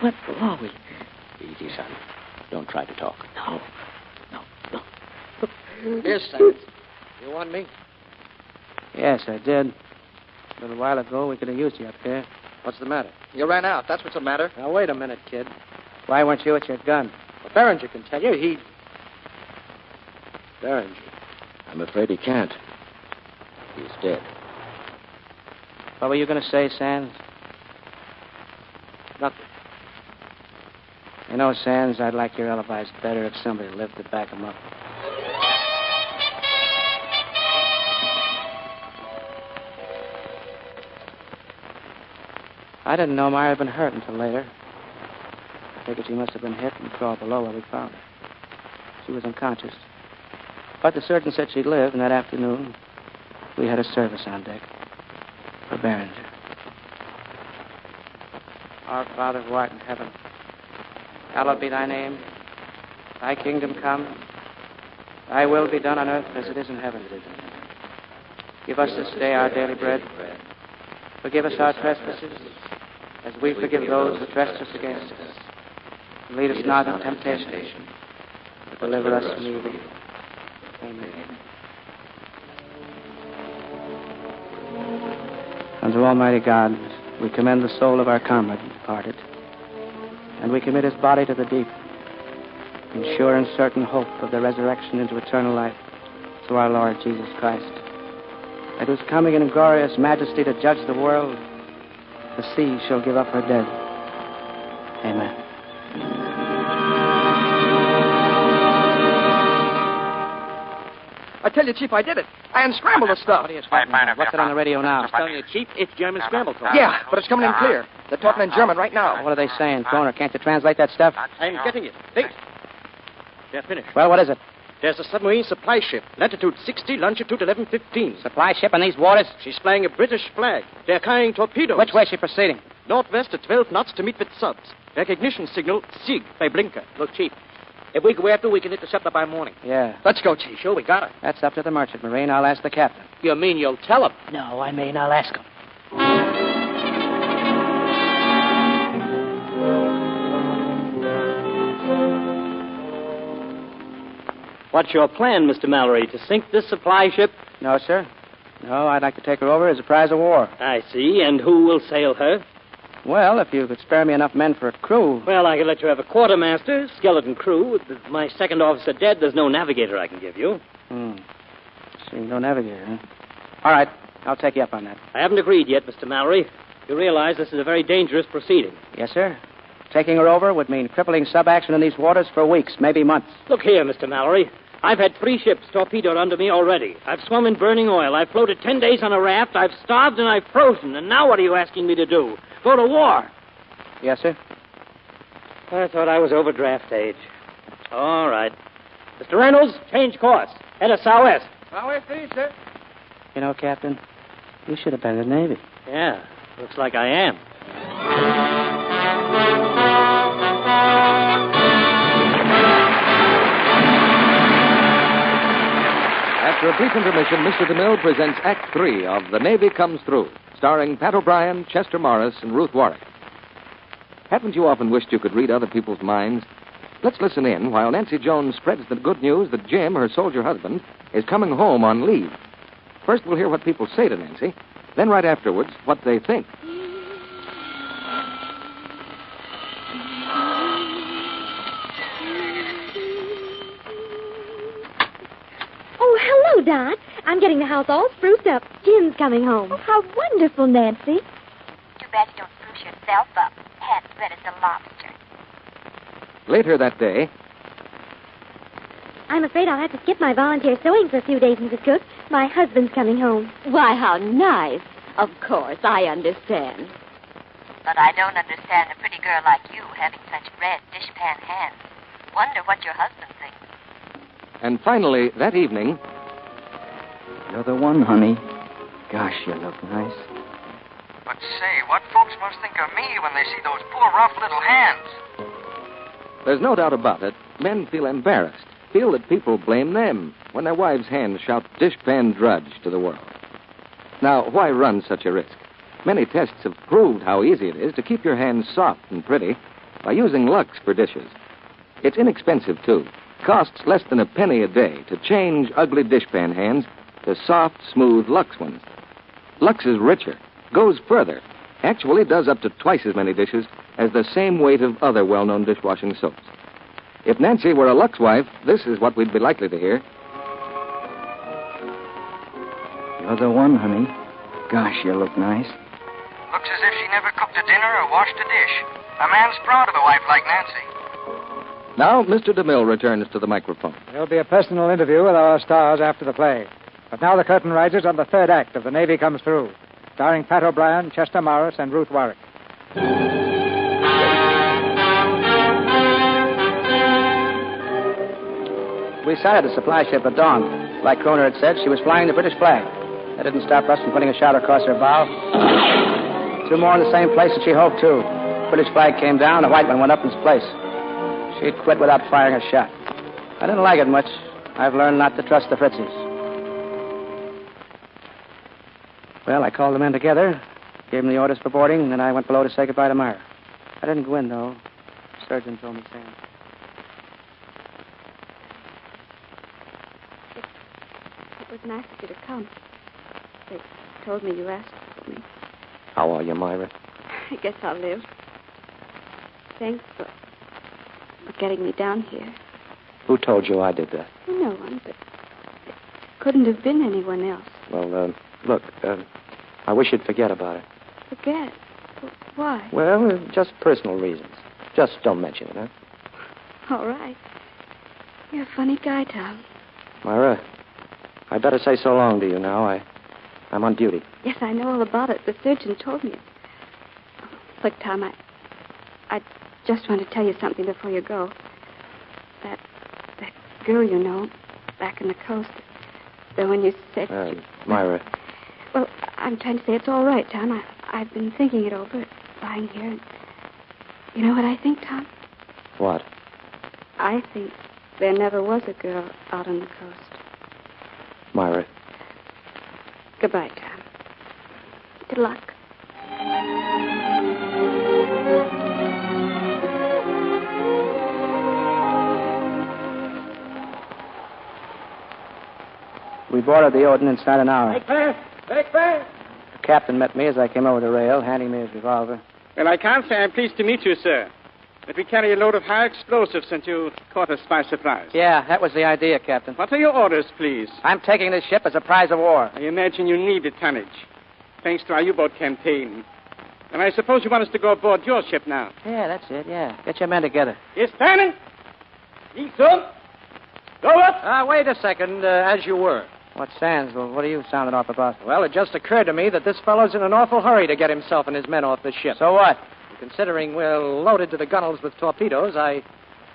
[SPEAKER 13] went below.
[SPEAKER 3] Easy, son. Don't try to talk.
[SPEAKER 13] No.
[SPEAKER 6] Yes, Simmons. You want me?
[SPEAKER 3] Yes, I did. A little while ago, we could have used you up there.
[SPEAKER 6] What's the matter?
[SPEAKER 12] You ran out. That's what's the matter.
[SPEAKER 6] Now, wait a minute, kid.
[SPEAKER 3] Why weren't you at your gun?
[SPEAKER 6] Well, Berenger can tell you. Berenger.
[SPEAKER 3] I'm afraid he can't. He's dead. What were you going to say, Sands?
[SPEAKER 6] Nothing.
[SPEAKER 3] You know, Sands, I'd like your alibis better if somebody lived to back them up. I didn't know Myra had been hurt until later. I figured she must have been hit and crawled below where we found her. She was unconscious. But the surgeon said she'd live, and that afternoon, we had a service on deck for Berenger. Our Father who art in heaven, hallowed be thy name. Thy kingdom come. Thy will be done on earth as it is in heaven. Give us this day our daily bread. Forgive us our trespasses, as we forgive those who trespass against us. And lead us not into temptation, but deliver us from evil. Amen. Unto Almighty God, we commend the soul of our comrade departed, and we commit his body to the deep, in sure and certain hope of the resurrection into eternal life through our Lord Jesus Christ, at whose coming in glorious majesty to judge the world, the sea shall give up her dead. Amen.
[SPEAKER 12] I tell you, Chief, I did it. I unscrambled the stuff.
[SPEAKER 3] What's it on the radio now?
[SPEAKER 13] I'm telling you, Chief, it's German scramble talk.
[SPEAKER 12] Yeah, but it's coming in clear. They're talking in German right now.
[SPEAKER 3] What are they saying, Kroner? Can't you translate that stuff?
[SPEAKER 13] I'm getting it. Wait. They're finished.
[SPEAKER 3] Well, what is it?
[SPEAKER 13] There's a submarine supply ship. Latitude 60, longitude 1115.
[SPEAKER 3] Supply ship in these waters?
[SPEAKER 13] She's flying a British flag. They're carrying torpedoes.
[SPEAKER 3] Which way is she proceeding?
[SPEAKER 13] Northwest at 12 knots to meet with subs. Recognition signal, SIG, by blinker. Look, Chief, if we go after, we can intercept her by morning.
[SPEAKER 3] Yeah.
[SPEAKER 12] Let's go, Chief.
[SPEAKER 13] Sure, we got her.
[SPEAKER 3] That's up to the merchant marine. I'll ask the captain.
[SPEAKER 13] You mean you'll tell him?
[SPEAKER 3] No, I mean I'll ask him.
[SPEAKER 14] What's your plan, Mr. Mallory? To sink this supply ship?
[SPEAKER 3] No, sir. No, I'd like to take her over as a prize of war.
[SPEAKER 14] I see. And who will sail her?
[SPEAKER 3] Well, if you could spare me enough men for a crew.
[SPEAKER 14] Well, I could let you have a quartermaster, skeleton crew. With my second officer dead, there's no navigator I can give you.
[SPEAKER 3] See, no navigator, huh? All right. I'll take you up on that.
[SPEAKER 14] I haven't agreed yet, Mr. Mallory. You realize this is a very dangerous proceeding.
[SPEAKER 3] Yes, sir. Taking her over would mean crippling sub-action in these waters for weeks, maybe months.
[SPEAKER 14] Look here, Mr. Mallory. I've had 3 ships torpedoed under me already. I've swum in burning oil. I've floated 10 days on a raft. I've starved and I've frozen. And now what are you asking me to do? Go to war?
[SPEAKER 3] Yes, sir.
[SPEAKER 14] I thought I was over draft age. All right. Mr. Reynolds, change course. Head us southwest.
[SPEAKER 12] Southwest, please, sir.
[SPEAKER 3] You know, Captain, you should have been in the Navy.
[SPEAKER 14] Yeah, looks like I am.
[SPEAKER 1] After a brief intermission, Mr. DeMille presents Act 3 of The Navy Comes Through, starring Pat O'Brien, Chester Morris, and Ruth Warwick. Haven't you often wished you could read other people's minds? Let's listen in while Nancy Jones spreads the good news that Jim, her soldier husband, is coming home on leave. First, we'll hear what people say to Nancy. Then, right afterwards, what they think.
[SPEAKER 7] Oh, hello, Dot. I'm getting the house all spruced up. Jim's coming home. Oh, how wonderful, Nancy.
[SPEAKER 11] Too bad you don't spruce yourself up. Hands red as a lobster.
[SPEAKER 1] Later that day,
[SPEAKER 7] I'm afraid I'll have to skip my volunteer sewing for a few days, Mrs. Cook. My husband's coming home.
[SPEAKER 11] Why, how nice. Of course, I understand. But I don't understand a pretty girl like you having such red dishpan hands. Wonder what your husband thinks.
[SPEAKER 1] and finally, that evening...
[SPEAKER 15] You're the one, honey. Gosh, you look nice.
[SPEAKER 16] But say, what folks must think of me when they see those poor, rough little hands?
[SPEAKER 1] There's no doubt about it. Men feel embarrassed feel that people blame them when their wives' hands shout dishpan drudge to the world. Now, why run such a risk? Many tests have proved how easy it is to keep your hands soft and pretty by using LUX for dishes. It's inexpensive, too. Costs less than a penny a day to change ugly dishpan hands to soft, smooth LUX ones. LUX is richer, goes further, actually does up to twice as many dishes as the same weight of other well-known dishwashing soaps. If Nancy were a LUX wife, this is what we'd be likely to hear.
[SPEAKER 15] You're the one, honey. Gosh, you look nice.
[SPEAKER 16] Looks as if she never cooked a dinner or washed a dish. A man's proud of a wife like Nancy.
[SPEAKER 1] Now, Mr. DeMille returns to the microphone.
[SPEAKER 2] There'll be a personal interview with our stars after the play. But now the curtain rises on the third act of The Navy Comes Through, starring Pat O'Brien, Chester Morris, and Ruth Warwick.
[SPEAKER 3] We sighted the supply ship at dawn. Like Kroner had said, she was flying the British flag. That didn't stop us from putting a shot across her bow. 2 more in the same place that she hoped to. British flag came down, the white one went up in its place. She'd quit without firing a shot. I didn't like it much. I've learned not to trust the Fritzies. Well, I called the men together, gave them the orders for boarding, and then I went below to say goodbye to Myra. I didn't go in, though. The surgeon told me to.
[SPEAKER 7] It was nice of you to come. They told me you asked for me.
[SPEAKER 13] How are you, Myra?
[SPEAKER 7] I guess I'll live. Thanks for getting me down here.
[SPEAKER 13] Who told you I did that?
[SPEAKER 7] No one, but it couldn't have been anyone else.
[SPEAKER 13] Well, look, I wish you'd forget about it.
[SPEAKER 7] Forget? Why?
[SPEAKER 13] Well, just personal reasons. Just don't mention it, huh?
[SPEAKER 7] All right. You're a funny guy, Tom.
[SPEAKER 13] Myra, I'd better say so long to you now. I'm on duty.
[SPEAKER 7] Yes, I know all about it. The surgeon told me. Look, Tom, I just want to tell you something before you go. That girl you know, back in the coast, the one you said...
[SPEAKER 13] Myra.
[SPEAKER 7] Well, I'm trying to say it's all right, Tom. I've been thinking it over, lying here. And you know what I think, Tom?
[SPEAKER 13] What?
[SPEAKER 7] I think there never was a girl out on the coast.
[SPEAKER 13] Myra.
[SPEAKER 7] Goodbye, Tom. Good luck.
[SPEAKER 3] We boarded the Odin inside an hour.
[SPEAKER 8] Make fast! Make fast!
[SPEAKER 3] The captain met me as I came over the rail, handing me his revolver.
[SPEAKER 4] Well, I can't say I'm pleased to meet you, sir. But we carry a load of high explosives since you caught us by surprise.
[SPEAKER 3] Yeah, that was the idea, Captain.
[SPEAKER 4] What are your orders, please?
[SPEAKER 3] I'm taking this ship as a prize of war.
[SPEAKER 4] I imagine you need the tonnage, thanks to our U-boat campaign. And I suppose you want us to go aboard your ship now.
[SPEAKER 3] Yeah, that's it, yeah. Get your men together.
[SPEAKER 8] Yes, Bannon. Easton. Go up.
[SPEAKER 6] Wait a second, as you were.
[SPEAKER 3] What, Sands? Well, what are you sounding off about?
[SPEAKER 6] Well, it just occurred to me that this fellow's in an awful hurry to get himself and his men off the ship.
[SPEAKER 3] So what?
[SPEAKER 6] Considering we're loaded to the gunnels with torpedoes, I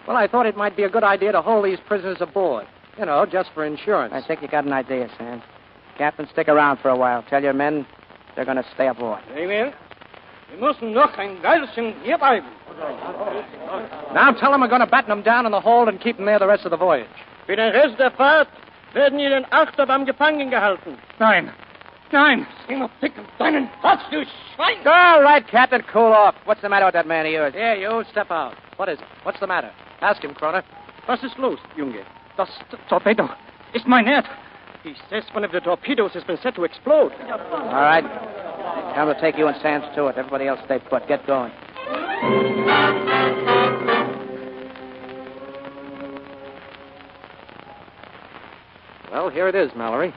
[SPEAKER 6] thought it might be a good idea to hold these prisoners aboard. You know, just for insurance.
[SPEAKER 3] I think you got an idea, Sands. Captain, stick around for a while. Tell your men they're going to stay aboard.
[SPEAKER 8] Emil, wir müssen noch ein Weilchen hier bleiben.
[SPEAKER 6] Now tell them we're going to batten them down in the hold and keep them there the rest of the voyage.
[SPEAKER 14] Für den Rest der Fahrt werden Ihnen Achterbahn gefangen gehalten.
[SPEAKER 8] Nein. Finger picken deinen Platz, du Schwein!
[SPEAKER 3] All right, Captain, cool off. What's the matter with that man of yours?
[SPEAKER 6] Here, you, step out. What is it? What's the matter? Ask him, Kroner.
[SPEAKER 14] Was ist los, Junge?
[SPEAKER 8] Das Torpedo ist mein Herd.
[SPEAKER 14] He says one of the torpedoes has been set to explode.
[SPEAKER 3] All right. Tell them to take you and Sands to it. Everybody else stay put. Get going.
[SPEAKER 6] Well, here it is, Mallory.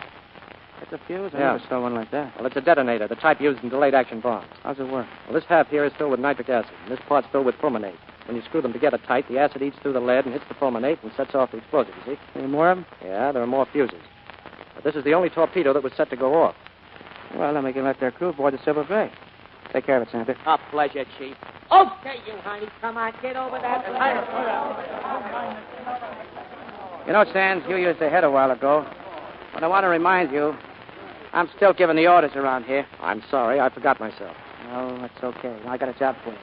[SPEAKER 3] It's a fuse? I
[SPEAKER 6] Yeah.
[SPEAKER 3] never saw one like that.
[SPEAKER 6] Well, it's a detonator, the type used in delayed action bombs.
[SPEAKER 3] How's it work?
[SPEAKER 6] Well, this half here is filled with nitric acid, and this part's filled with fulminate. When you screw them together tight, the acid eats through the lead and hits the fulminate and sets off the explosive, you see?
[SPEAKER 3] Any more of them?
[SPEAKER 6] Yeah, there are more fuses. But this is the only torpedo that was set to go off.
[SPEAKER 3] Well, then we can let their crew board the Silver Bay. Take care of it, Santa.
[SPEAKER 14] A pleasure, Chief.
[SPEAKER 9] Okay, you honey. Come on, get over that.
[SPEAKER 3] You know, Sands, you used the head a while ago. But I want to remind you, I'm still giving the orders around here.
[SPEAKER 6] I'm sorry, I forgot myself.
[SPEAKER 3] No, that's okay. Now I got a job for you.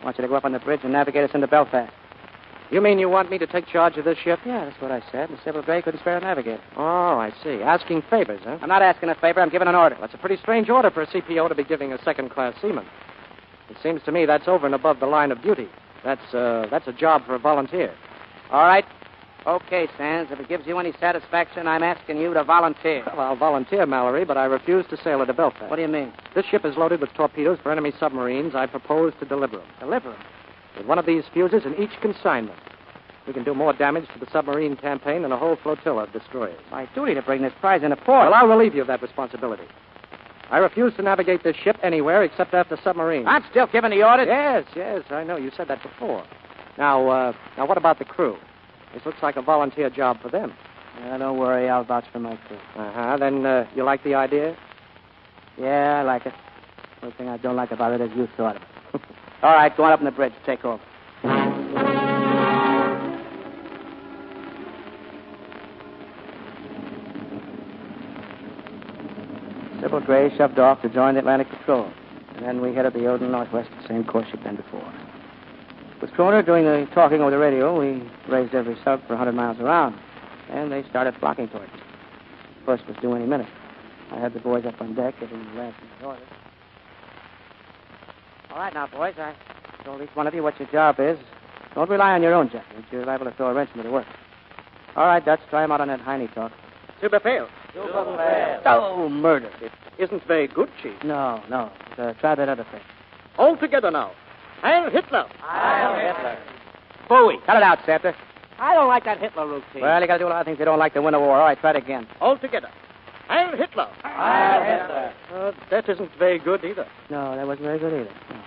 [SPEAKER 3] I want you to go up on the bridge and navigate us into Belfast.
[SPEAKER 6] You mean you want me to take charge of this ship?
[SPEAKER 3] Yeah, that's what I said. And Sybil Gray couldn't spare a navigator.
[SPEAKER 6] Oh, I see. Asking favors, huh?
[SPEAKER 3] I'm not asking a favor. I'm giving an order.
[SPEAKER 6] That's a pretty strange order for a CPO to be giving a second-class seaman. It seems to me that's over and above the line of duty. That's a job for a volunteer.
[SPEAKER 3] All right. Okay, Sands. If it gives you any satisfaction, I'm asking you to volunteer.
[SPEAKER 6] Well, I'll volunteer, Mallory, but I refuse to sail it to Belfast.
[SPEAKER 3] What do you mean?
[SPEAKER 6] This ship is loaded with torpedoes for enemy submarines. I propose to deliver them.
[SPEAKER 3] Deliver them?
[SPEAKER 6] With one of these fuses in each consignment. We can do more damage to the submarine campaign than a whole flotilla of destroyers.
[SPEAKER 3] My duty to bring this prize into port.
[SPEAKER 6] Well, I'll relieve you of that responsibility. I refuse to navigate this ship anywhere except after submarines.
[SPEAKER 3] I'm still giving the orders?
[SPEAKER 6] Yes, I know. You said that before. Now, what about the crew? This looks like a volunteer job for them.
[SPEAKER 3] Don't worry. I'll vouch for my crew.
[SPEAKER 6] Uh-huh. Then you like the idea?
[SPEAKER 3] Yeah, I like it. The only thing I don't like about it is you thought of it. All right, go on up on the bridge. Take off. Sybil Gray shoved off to join the Atlantic Patrol. And then we headed the Odin Northwest, the same course she'd been before. With Kroner doing the talking over the radio, we raised every sub for 100 miles around. And they started flocking towards us. First was due any minute. I had the boys up on deck giving the last orders. All right now, boys, I told each one of you what your job is. Don't rely on your own judgment. You're liable to throw a wrench into the work. All right, Dutch, try him out on that Heine talk.
[SPEAKER 13] To befehl.
[SPEAKER 3] Oh, murder.
[SPEAKER 13] It isn't very good, Chief.
[SPEAKER 3] No. Try that other thing.
[SPEAKER 13] All together now. Heil Hitler.
[SPEAKER 3] Heil Hitler.
[SPEAKER 13] Bowie.
[SPEAKER 3] Cut it out, Scepter.
[SPEAKER 13] I don't like that Hitler routine.
[SPEAKER 3] Well, you got to do a lot of things you don't like to win a war. All right, try it again.
[SPEAKER 13] All together. Heil Hitler.
[SPEAKER 3] Heil Hitler.
[SPEAKER 13] That isn't very good either.
[SPEAKER 3] No, that wasn't very good either. No.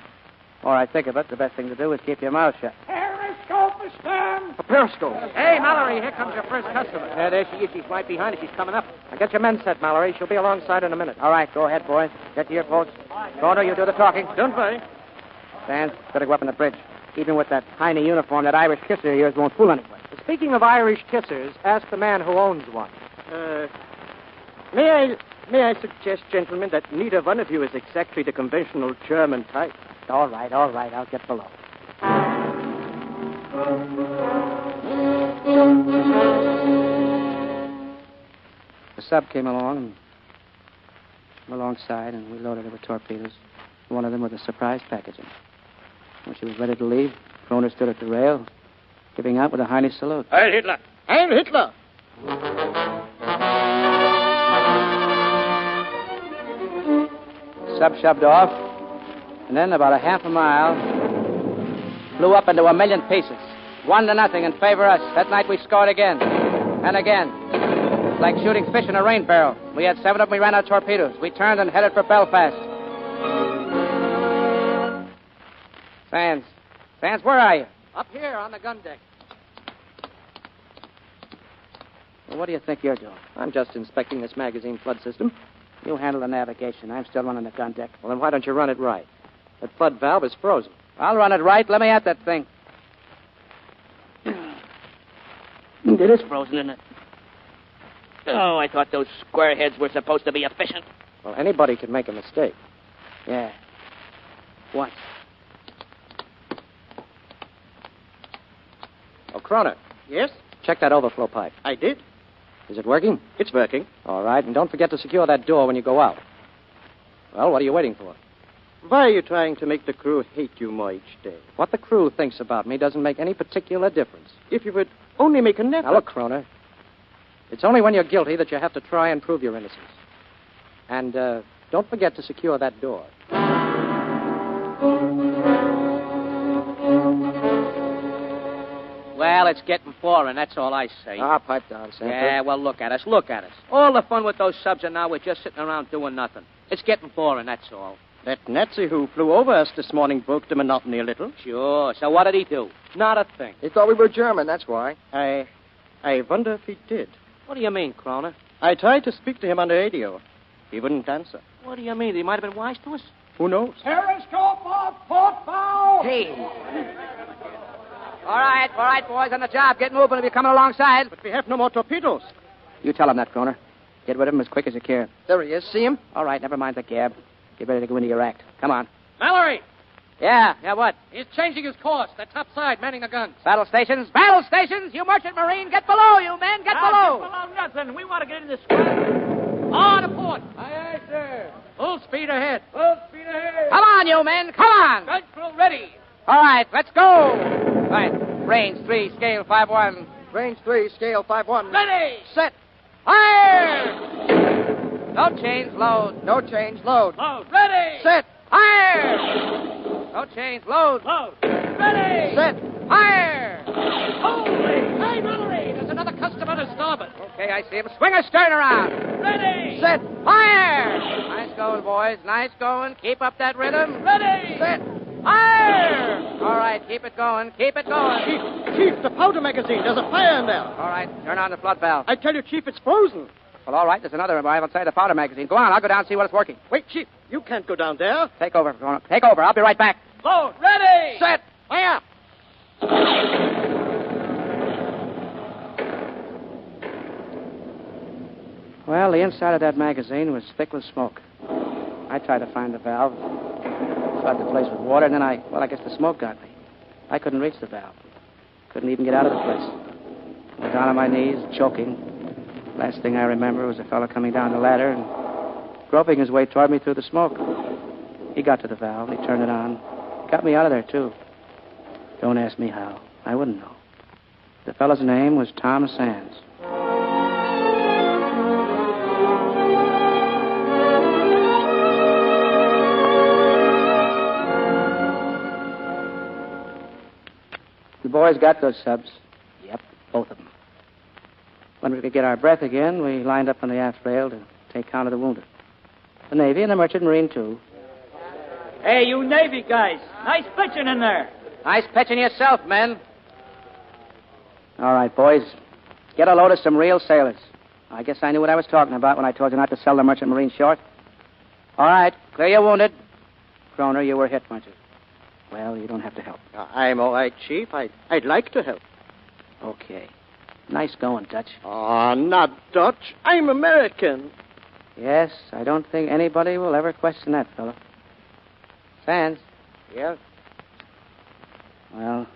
[SPEAKER 3] All right, think of it. The best thing to do is keep your mouth shut.
[SPEAKER 8] Periscope is down.
[SPEAKER 6] A periscope.
[SPEAKER 13] Hey, Mallory, here comes your first customer.
[SPEAKER 3] There she is. She's right behind us. She's coming up.
[SPEAKER 6] Now get your men set, Mallory. She'll be alongside in a minute.
[SPEAKER 3] All right, go ahead, boys. Get to your posts. Kroner, you do the talking.
[SPEAKER 13] Don't worry.
[SPEAKER 3] Sands, better go up on the bridge. Even with that Heine uniform, that Irish kisser of yours won't fool anyone.
[SPEAKER 6] Speaking of Irish kissers, ask the man who owns one.
[SPEAKER 13] May I suggest, gentlemen, that neither one of you is exactly the conventional German type?
[SPEAKER 3] All right. I'll get below. The sub came along alongside, and we loaded her with torpedoes. One of them with a surprise package in it. When she was ready to leave, Kroner stood at the rail, giving out with a Heine salute.
[SPEAKER 13] Heil Hitler! Heil Hitler!
[SPEAKER 3] Sub shoved off, and then about a half a mile, flew up into 1,000,000 pieces. 1-0 in favor of us. That night we scored again. And again. It's like shooting fish in a rain barrel. We had 7 of them. We ran out of torpedoes. We turned and headed for Belfast. Sands, where are you?
[SPEAKER 6] Up here on the gun deck.
[SPEAKER 3] Well, what do you think you're doing?
[SPEAKER 6] I'm just inspecting this magazine flood system.
[SPEAKER 3] You handle the navigation. I'm still running the gun deck.
[SPEAKER 6] Well, then why don't you run it right? That flood valve is frozen.
[SPEAKER 3] I'll run it right. Let me at that thing.
[SPEAKER 14] It is frozen, isn't it? Oh, I thought those squareheads were supposed to be efficient.
[SPEAKER 6] Well, anybody could make a mistake.
[SPEAKER 3] Yeah. Once.
[SPEAKER 6] Oh, Kroner.
[SPEAKER 13] Yes?
[SPEAKER 6] Check that overflow pipe.
[SPEAKER 13] I did.
[SPEAKER 6] Is it working?
[SPEAKER 13] It's working.
[SPEAKER 6] All right, and don't forget to secure that door when you go out. Well, what are you waiting for?
[SPEAKER 13] Why are you trying to make the crew hate you more each day?
[SPEAKER 6] What the crew thinks about me doesn't make any particular difference.
[SPEAKER 13] If you would only make an effort...
[SPEAKER 6] Now, look, Kroner. It's only when you're guilty that you have to try and prove your innocence. And don't forget to secure that door.
[SPEAKER 14] Well, it's getting foreign, that's all I say.
[SPEAKER 6] Ah, pipe down, Santa.
[SPEAKER 14] Yeah, well, look at us. All the fun with those subs are now we're just sitting around doing nothing. It's getting boring, that's all.
[SPEAKER 13] That Nazi who flew over us this morning broke the monotony a little.
[SPEAKER 14] Sure. So what did he do? Not a thing.
[SPEAKER 10] He thought we were German, that's why.
[SPEAKER 13] I wonder if he did.
[SPEAKER 14] What do you mean, Kroner?
[SPEAKER 13] I tried to speak to him on the radio. He wouldn't answer.
[SPEAKER 14] What do you mean? He might have been wise to us?
[SPEAKER 13] Who knows?
[SPEAKER 8] Periscope off, port bow.
[SPEAKER 3] Hey. All right, boys, on the job. Get moving if you're coming alongside.
[SPEAKER 13] But we have no more torpedoes.
[SPEAKER 3] You tell him that, Kroner. Get rid of him as quick as you can.
[SPEAKER 10] There he is. See him?
[SPEAKER 3] All right, never mind the gab. Get ready to go into your act. Come on.
[SPEAKER 14] Mallory!
[SPEAKER 6] Yeah, what?
[SPEAKER 12] He's changing his course. They're top side, manning the guns.
[SPEAKER 6] Battle stations! Battle stations! You merchant marine, get below, you men! Get below!
[SPEAKER 14] Get below nothing. We want to get in the squad.
[SPEAKER 12] On to port.
[SPEAKER 4] Aye, sir.
[SPEAKER 12] Full speed ahead.
[SPEAKER 4] Full speed ahead.
[SPEAKER 6] Come on, you men! Come on!
[SPEAKER 12] Gun crew ready.
[SPEAKER 6] All right, let's go! Right, range 3, scale 5-1.
[SPEAKER 13] Range 3, scale 5-1.
[SPEAKER 12] Ready.
[SPEAKER 6] Set. Fire! No change, load.
[SPEAKER 13] No change, load.
[SPEAKER 12] Load. Ready.
[SPEAKER 6] Set. Fire! No change, load.
[SPEAKER 12] Load. Ready.
[SPEAKER 6] Set. Fire!
[SPEAKER 12] Holy! Hey, Mallory! There's another customer to starboard.
[SPEAKER 6] Okay, I see him. Swing a stern around.
[SPEAKER 12] Ready.
[SPEAKER 6] Set. Fire! Nice going, boys. Nice going. Keep up that rhythm.
[SPEAKER 12] Ready.
[SPEAKER 6] Set. Fire! All right, keep it going. Keep it going.
[SPEAKER 13] Chief, the powder magazine. There's a fire in there.
[SPEAKER 6] All right, turn on the flood valve.
[SPEAKER 13] I tell you, Chief, it's frozen.
[SPEAKER 6] Well, all right, there's another arrival outside the powder magazine. Go on, I'll go down and see what it's working.
[SPEAKER 13] Wait, Chief, you can't go down there.
[SPEAKER 6] Take over, Corona. Take over. I'll be right back.
[SPEAKER 12] Load. Ready.
[SPEAKER 6] Set. Fire! Well, the inside of that magazine was thick with smoke. I tried to find the valve, flood the place with water, and then I guess the smoke got me. I couldn't reach the valve. Couldn't even get out of the place. I went down on my knees, choking. Last thing I remember was a fellow coming down the ladder and groping his way toward me through the smoke. He got to the valve, he turned it on. Got me out of there, too. Don't ask me how. I wouldn't know. The fellow's name was Tom Sands. The boys got those subs. Yep, both of them. When we could get our breath again, we lined up on the aft rail to take count of the wounded. The Navy and the Merchant Marine, too.
[SPEAKER 14] Hey, you Navy guys. Nice pitching in there.
[SPEAKER 6] Nice pitching yourself, men. All right, boys. Get a load of some real sailors. I guess I knew what I was talking about when I told you not to sell the Merchant Marine short. All right, clear your wounded. Croner, you were hit, weren't you? Well, you don't have to help.
[SPEAKER 13] I'm all right, Chief. I'd like to help.
[SPEAKER 6] Okay. Nice going, Dutch.
[SPEAKER 13] Oh, not Dutch. I'm American.
[SPEAKER 6] Yes, I don't think anybody will ever question that, fellow. Sands.
[SPEAKER 13] Yeah?
[SPEAKER 6] Well,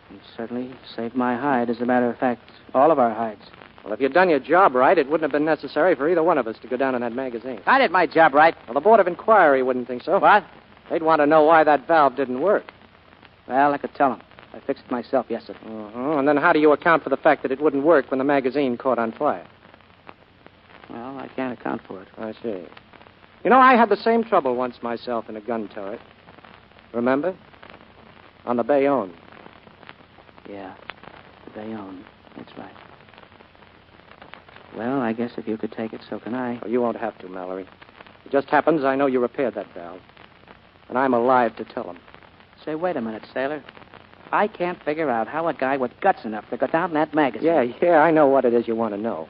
[SPEAKER 6] you certainly saved my hide. As a matter of fact, all of our hides.
[SPEAKER 13] Well, if you'd done your job right, it wouldn't have been necessary for either one of us to go down in that magazine.
[SPEAKER 6] I did my job right.
[SPEAKER 13] Well, the Board of Inquiry wouldn't think so.
[SPEAKER 6] What?
[SPEAKER 13] They'd want to know why that valve didn't work.
[SPEAKER 6] Well, I could tell them. I fixed it myself yesterday.
[SPEAKER 13] Uh-huh. And then how do you account for the fact that it wouldn't work when the magazine caught on fire?
[SPEAKER 6] Well, I can't account for it.
[SPEAKER 13] I see. You know, I had the same trouble once myself in a gun turret. Remember? On the Bayonne.
[SPEAKER 6] Yeah, the Bayonne. That's right. Well, I guess if you could take it, so can I.
[SPEAKER 13] Oh, you won't have to, Mallory. It just happens I know you repaired that valve. And I'm alive to tell them.
[SPEAKER 6] Say, wait a minute, sailor. I can't figure out how a guy with guts enough to go down in that magazine.
[SPEAKER 13] Yeah, I know what it is you want to know.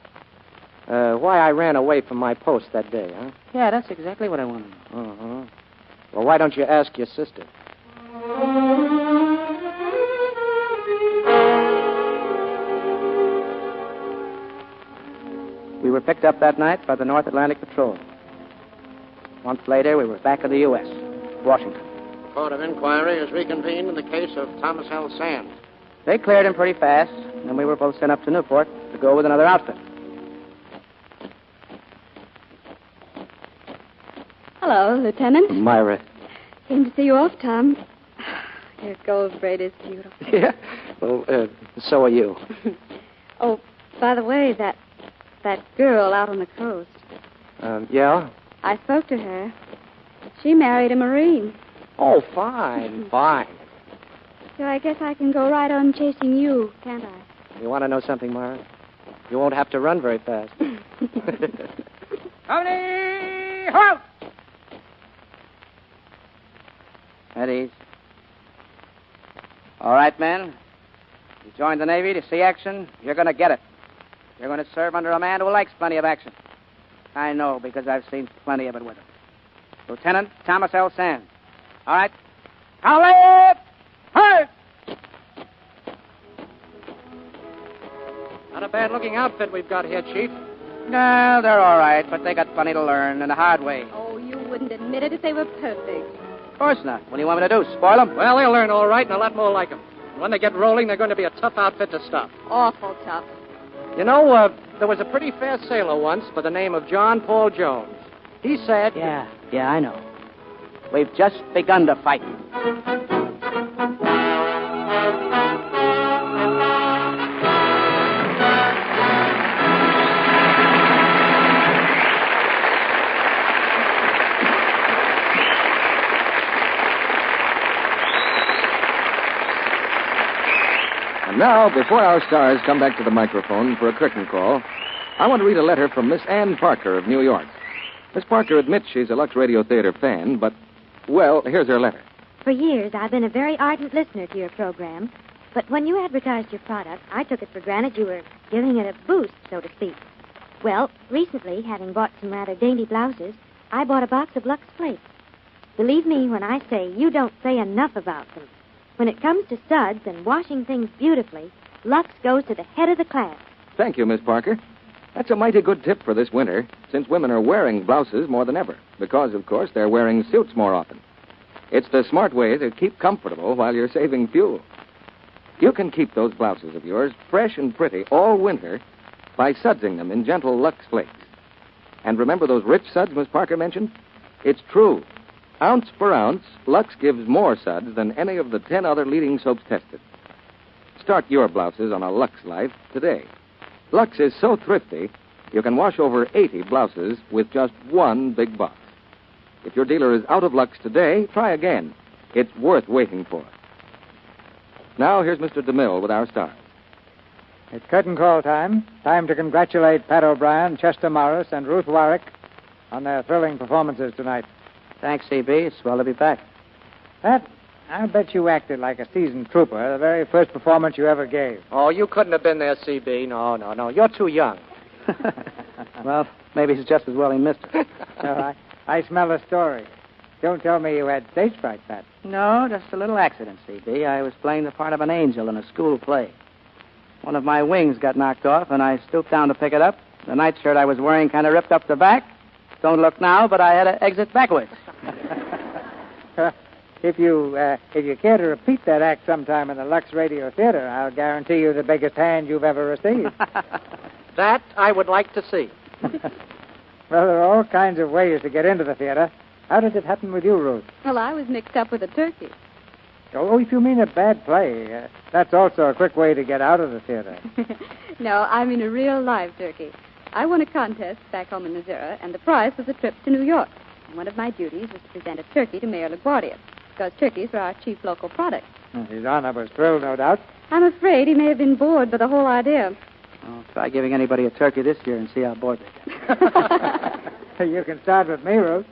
[SPEAKER 13] Why I ran away from my post that day, huh?
[SPEAKER 6] Yeah, that's exactly what I want to know.
[SPEAKER 13] Uh-huh. Well, why don't you ask your sister?
[SPEAKER 6] We were picked up that night by the North Atlantic Patrol. A month later, we were back in the U.S., Washington.
[SPEAKER 17] Court of Inquiry has reconvened in the case of Thomas L. Sands.
[SPEAKER 6] They cleared him pretty fast, and we were both sent up to Newport to go with another outfit.
[SPEAKER 7] Hello, Lieutenant.
[SPEAKER 6] Myra.
[SPEAKER 7] Came to see you off, Tom. Your gold braid is beautiful.
[SPEAKER 13] Yeah? Well, so are you.
[SPEAKER 7] Oh, by the way, that girl out on the coast.
[SPEAKER 13] Yeah?
[SPEAKER 7] I spoke to her. She married a Marine.
[SPEAKER 13] Oh, fine, fine.
[SPEAKER 7] So I guess I can go right on chasing you, can't I?
[SPEAKER 13] You want to know something, Myra? You won't have to run very fast.
[SPEAKER 12] Company, halt!
[SPEAKER 6] At ease. All right, men. You joined the Navy to see action. You're going to get it. You're going to serve under a man who likes plenty of action. I know, because I've seen plenty of it with him. Lieutenant Thomas L. Sands. All right. Howley! Hurt!
[SPEAKER 13] Not a bad-looking outfit we've got here, Chief.
[SPEAKER 6] No, they're all right, but they got plenty to learn, and the hard way.
[SPEAKER 7] Oh, you wouldn't admit it if they were perfect.
[SPEAKER 3] course not. What do you want me to do, spoil them?
[SPEAKER 6] Well, they'll learn all right and a lot more like them. When they get rolling, they're going to be a tough outfit to stop.
[SPEAKER 11] Awful tough.
[SPEAKER 6] You know, there was a pretty fair sailor once by the name of John Paul Jones. He said...
[SPEAKER 3] Yeah, I know. We've just begun to fight.
[SPEAKER 1] And now, before our stars come back to the microphone for a curtain call, I want to read a letter from Miss Ann Parker of New York. Miss Parker admits she's a Lux Radio Theater fan, but, well, here's her letter.
[SPEAKER 18] For years, I've been a very ardent listener to your program, but when you advertised your product, I took it for granted you were giving it a boost, so to speak. Well, recently, having bought some rather dainty blouses, I bought a box of Lux Flakes. Believe me when I say you don't say enough about them. When it comes to studs and washing things beautifully, Lux goes to the head of the class.
[SPEAKER 1] Thank you, Miss Parker. That's a mighty good tip for this winter, since women are wearing blouses more than ever, because, of course, they're wearing suits more often. It's the smart way to keep comfortable while you're saving fuel. You can keep those blouses of yours fresh and pretty all winter by sudsing them in gentle Lux Flakes. And remember those rich suds Miss Parker mentioned? It's true. Ounce per ounce, Lux gives more suds than any of the 10 other leading soaps tested. Start your blouses on a Lux Life today. Lux is so thrifty, you can wash over 80 blouses with just one big box. If your dealer is out of Lux today, try again. It's worth waiting for. Now, here's Mr. DeMille with our stars.
[SPEAKER 2] It's curtain call time. Time to congratulate Pat O'Brien, Chester Morris, and Ruth Warwick on their thrilling performances tonight.
[SPEAKER 3] Thanks, CB. It's swell to be back.
[SPEAKER 2] Pat, I bet you acted like a seasoned trooper the very first performance you ever gave.
[SPEAKER 6] Oh, you couldn't have been there, CB. No. You're too young.
[SPEAKER 3] Well, maybe it's just as well he missed it.
[SPEAKER 2] No, I smell a story. Don't tell me you had stage fright, Pat.
[SPEAKER 3] No, just a little accident, CB. I was playing the part of an angel in a school play. One of my wings got knocked off, and I stooped down to pick it up. The nightshirt I was wearing kind of ripped up the back. Don't look now, but I had to exit backwards.
[SPEAKER 2] If you care to repeat that act sometime in the Lux Radio Theater, I'll guarantee you the biggest hand you've ever received.
[SPEAKER 6] That I would like to see.
[SPEAKER 2] Well, there are all kinds of ways to get into the theater. How did it happen with you, Ruth?
[SPEAKER 19] Well, I was mixed up with a turkey.
[SPEAKER 2] Oh, if you mean a bad play, that's also a quick way to get out of the theater.
[SPEAKER 19] No, I mean a real live turkey. I won a contest back home in Missouri, and the prize was a trip to New York. And one of my duties was to present a turkey to Mayor LaGuardia, because turkeys were our chief local product.
[SPEAKER 2] His Honor was thrilled, no doubt.
[SPEAKER 19] I'm afraid he may have been bored by the whole idea.
[SPEAKER 3] I'll try giving anybody a turkey this year and see how bored they get.
[SPEAKER 2] You can start with me, Ruth.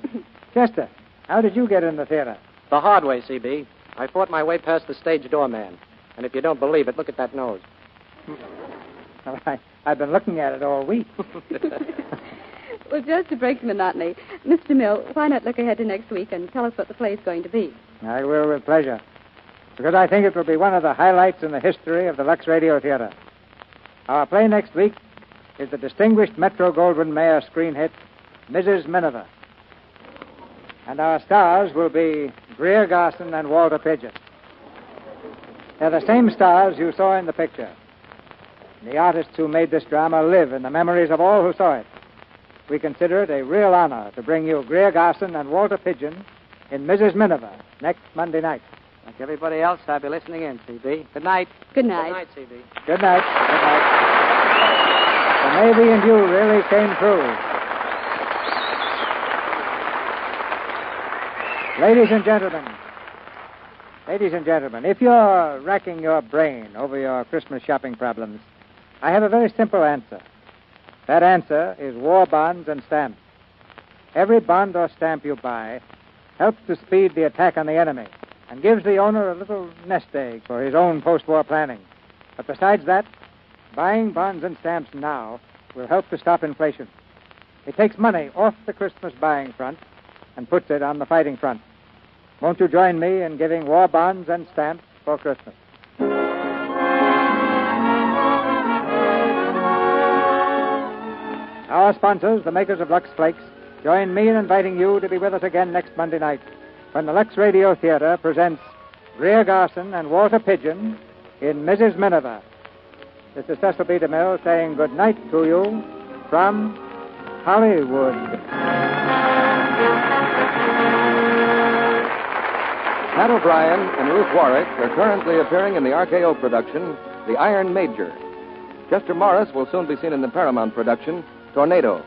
[SPEAKER 2] Chester, how did you get in the theater?
[SPEAKER 6] The hard way, CB. I fought my way past the stage doorman. And if you don't believe it, look at that nose.
[SPEAKER 2] Well, I've been looking at it all week.
[SPEAKER 19] Well, just to break the monotony, Mr. Mill, why not look ahead to next week and tell us what the play's going to be?
[SPEAKER 2] I will with pleasure. Because I think it will be one of the highlights in the history of the Lux Radio Theater. Our play next week is the distinguished Metro-Goldwyn-Mayer screen hit, Mrs. Miniver. And our stars will be Greer Garson and Walter Pidgeon. They're the same stars you saw in the picture. The artists who made this drama live in the memories of all who saw it. We consider it a real honor to bring you Greer Garson and Walter Pidgeon in Mrs. Miniver next Monday night.
[SPEAKER 3] Like everybody else, I'll be listening in, CB. Good night.
[SPEAKER 19] Good night.
[SPEAKER 6] Good night, CB.
[SPEAKER 2] Good night. Good night. The Navy and you really came through. Ladies and gentlemen, if you're racking your brain over your Christmas shopping problems, I have a very simple answer. That answer is war bonds and stamps. Every bond or stamp you buy helps to speed the attack on the enemy and gives the owner a little nest egg for his own post-war planning. But besides that, buying bonds and stamps now will help to stop inflation. It takes money off the Christmas buying front and puts it on the fighting front. Won't you join me in giving war bonds and stamps for Christmas? Our sponsors, the makers of Lux Flakes, join me in inviting you to be with us again next Monday night. when the Lux Radio Theater presents Greer Garson and Walter Pidgeon in Mrs. Miniver. This is Cecil B. DeMille saying good night to you from Hollywood.
[SPEAKER 1] Pat O'Brien and Ruth Warwick are currently appearing in the RKO production, The Iron Major. Chester Morris will soon be seen in the Paramount production, Tornado.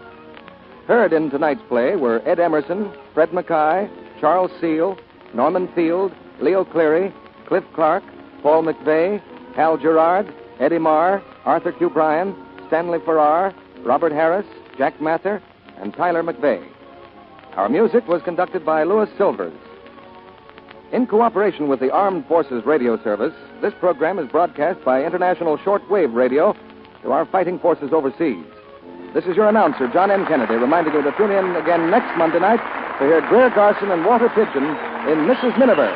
[SPEAKER 1] Heard in tonight's play were Ed Emerson, Fred Mackay, Charles Seal, Norman Field, Leo Cleary, Cliff Clark, Paul McVeigh, Hal Gerard, Eddie Marr, Arthur Q. Bryan, Stanley Farrar, Robert Harris, Jack Mather, and Tyler McVeigh. Our music was conducted by Louis Silvers. In cooperation with the Armed Forces Radio Service, this program is broadcast by International Shortwave Radio to our fighting forces overseas. This is your announcer, John M. Kennedy, reminding you to tune in again next Monday night to hear Greer Garson and Walter Pidgeon in Mrs. Miniver.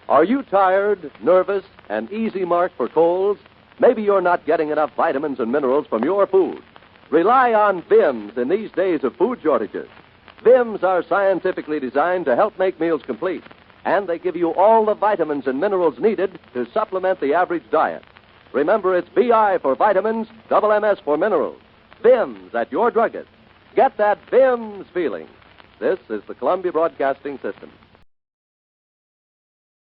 [SPEAKER 20] Are you tired, nervous, and easy marked for colds? Maybe you're not getting enough vitamins and minerals from your food. Rely on VIMS in these days of food shortages. VIMS are scientifically designed to help make meals complete, and they give you all the vitamins and minerals needed to supplement the average diet. Remember, it's VI for vitamins, double MS for minerals. VIMS at your druggist. Get that VIMS feeling. This is the Columbia Broadcasting System.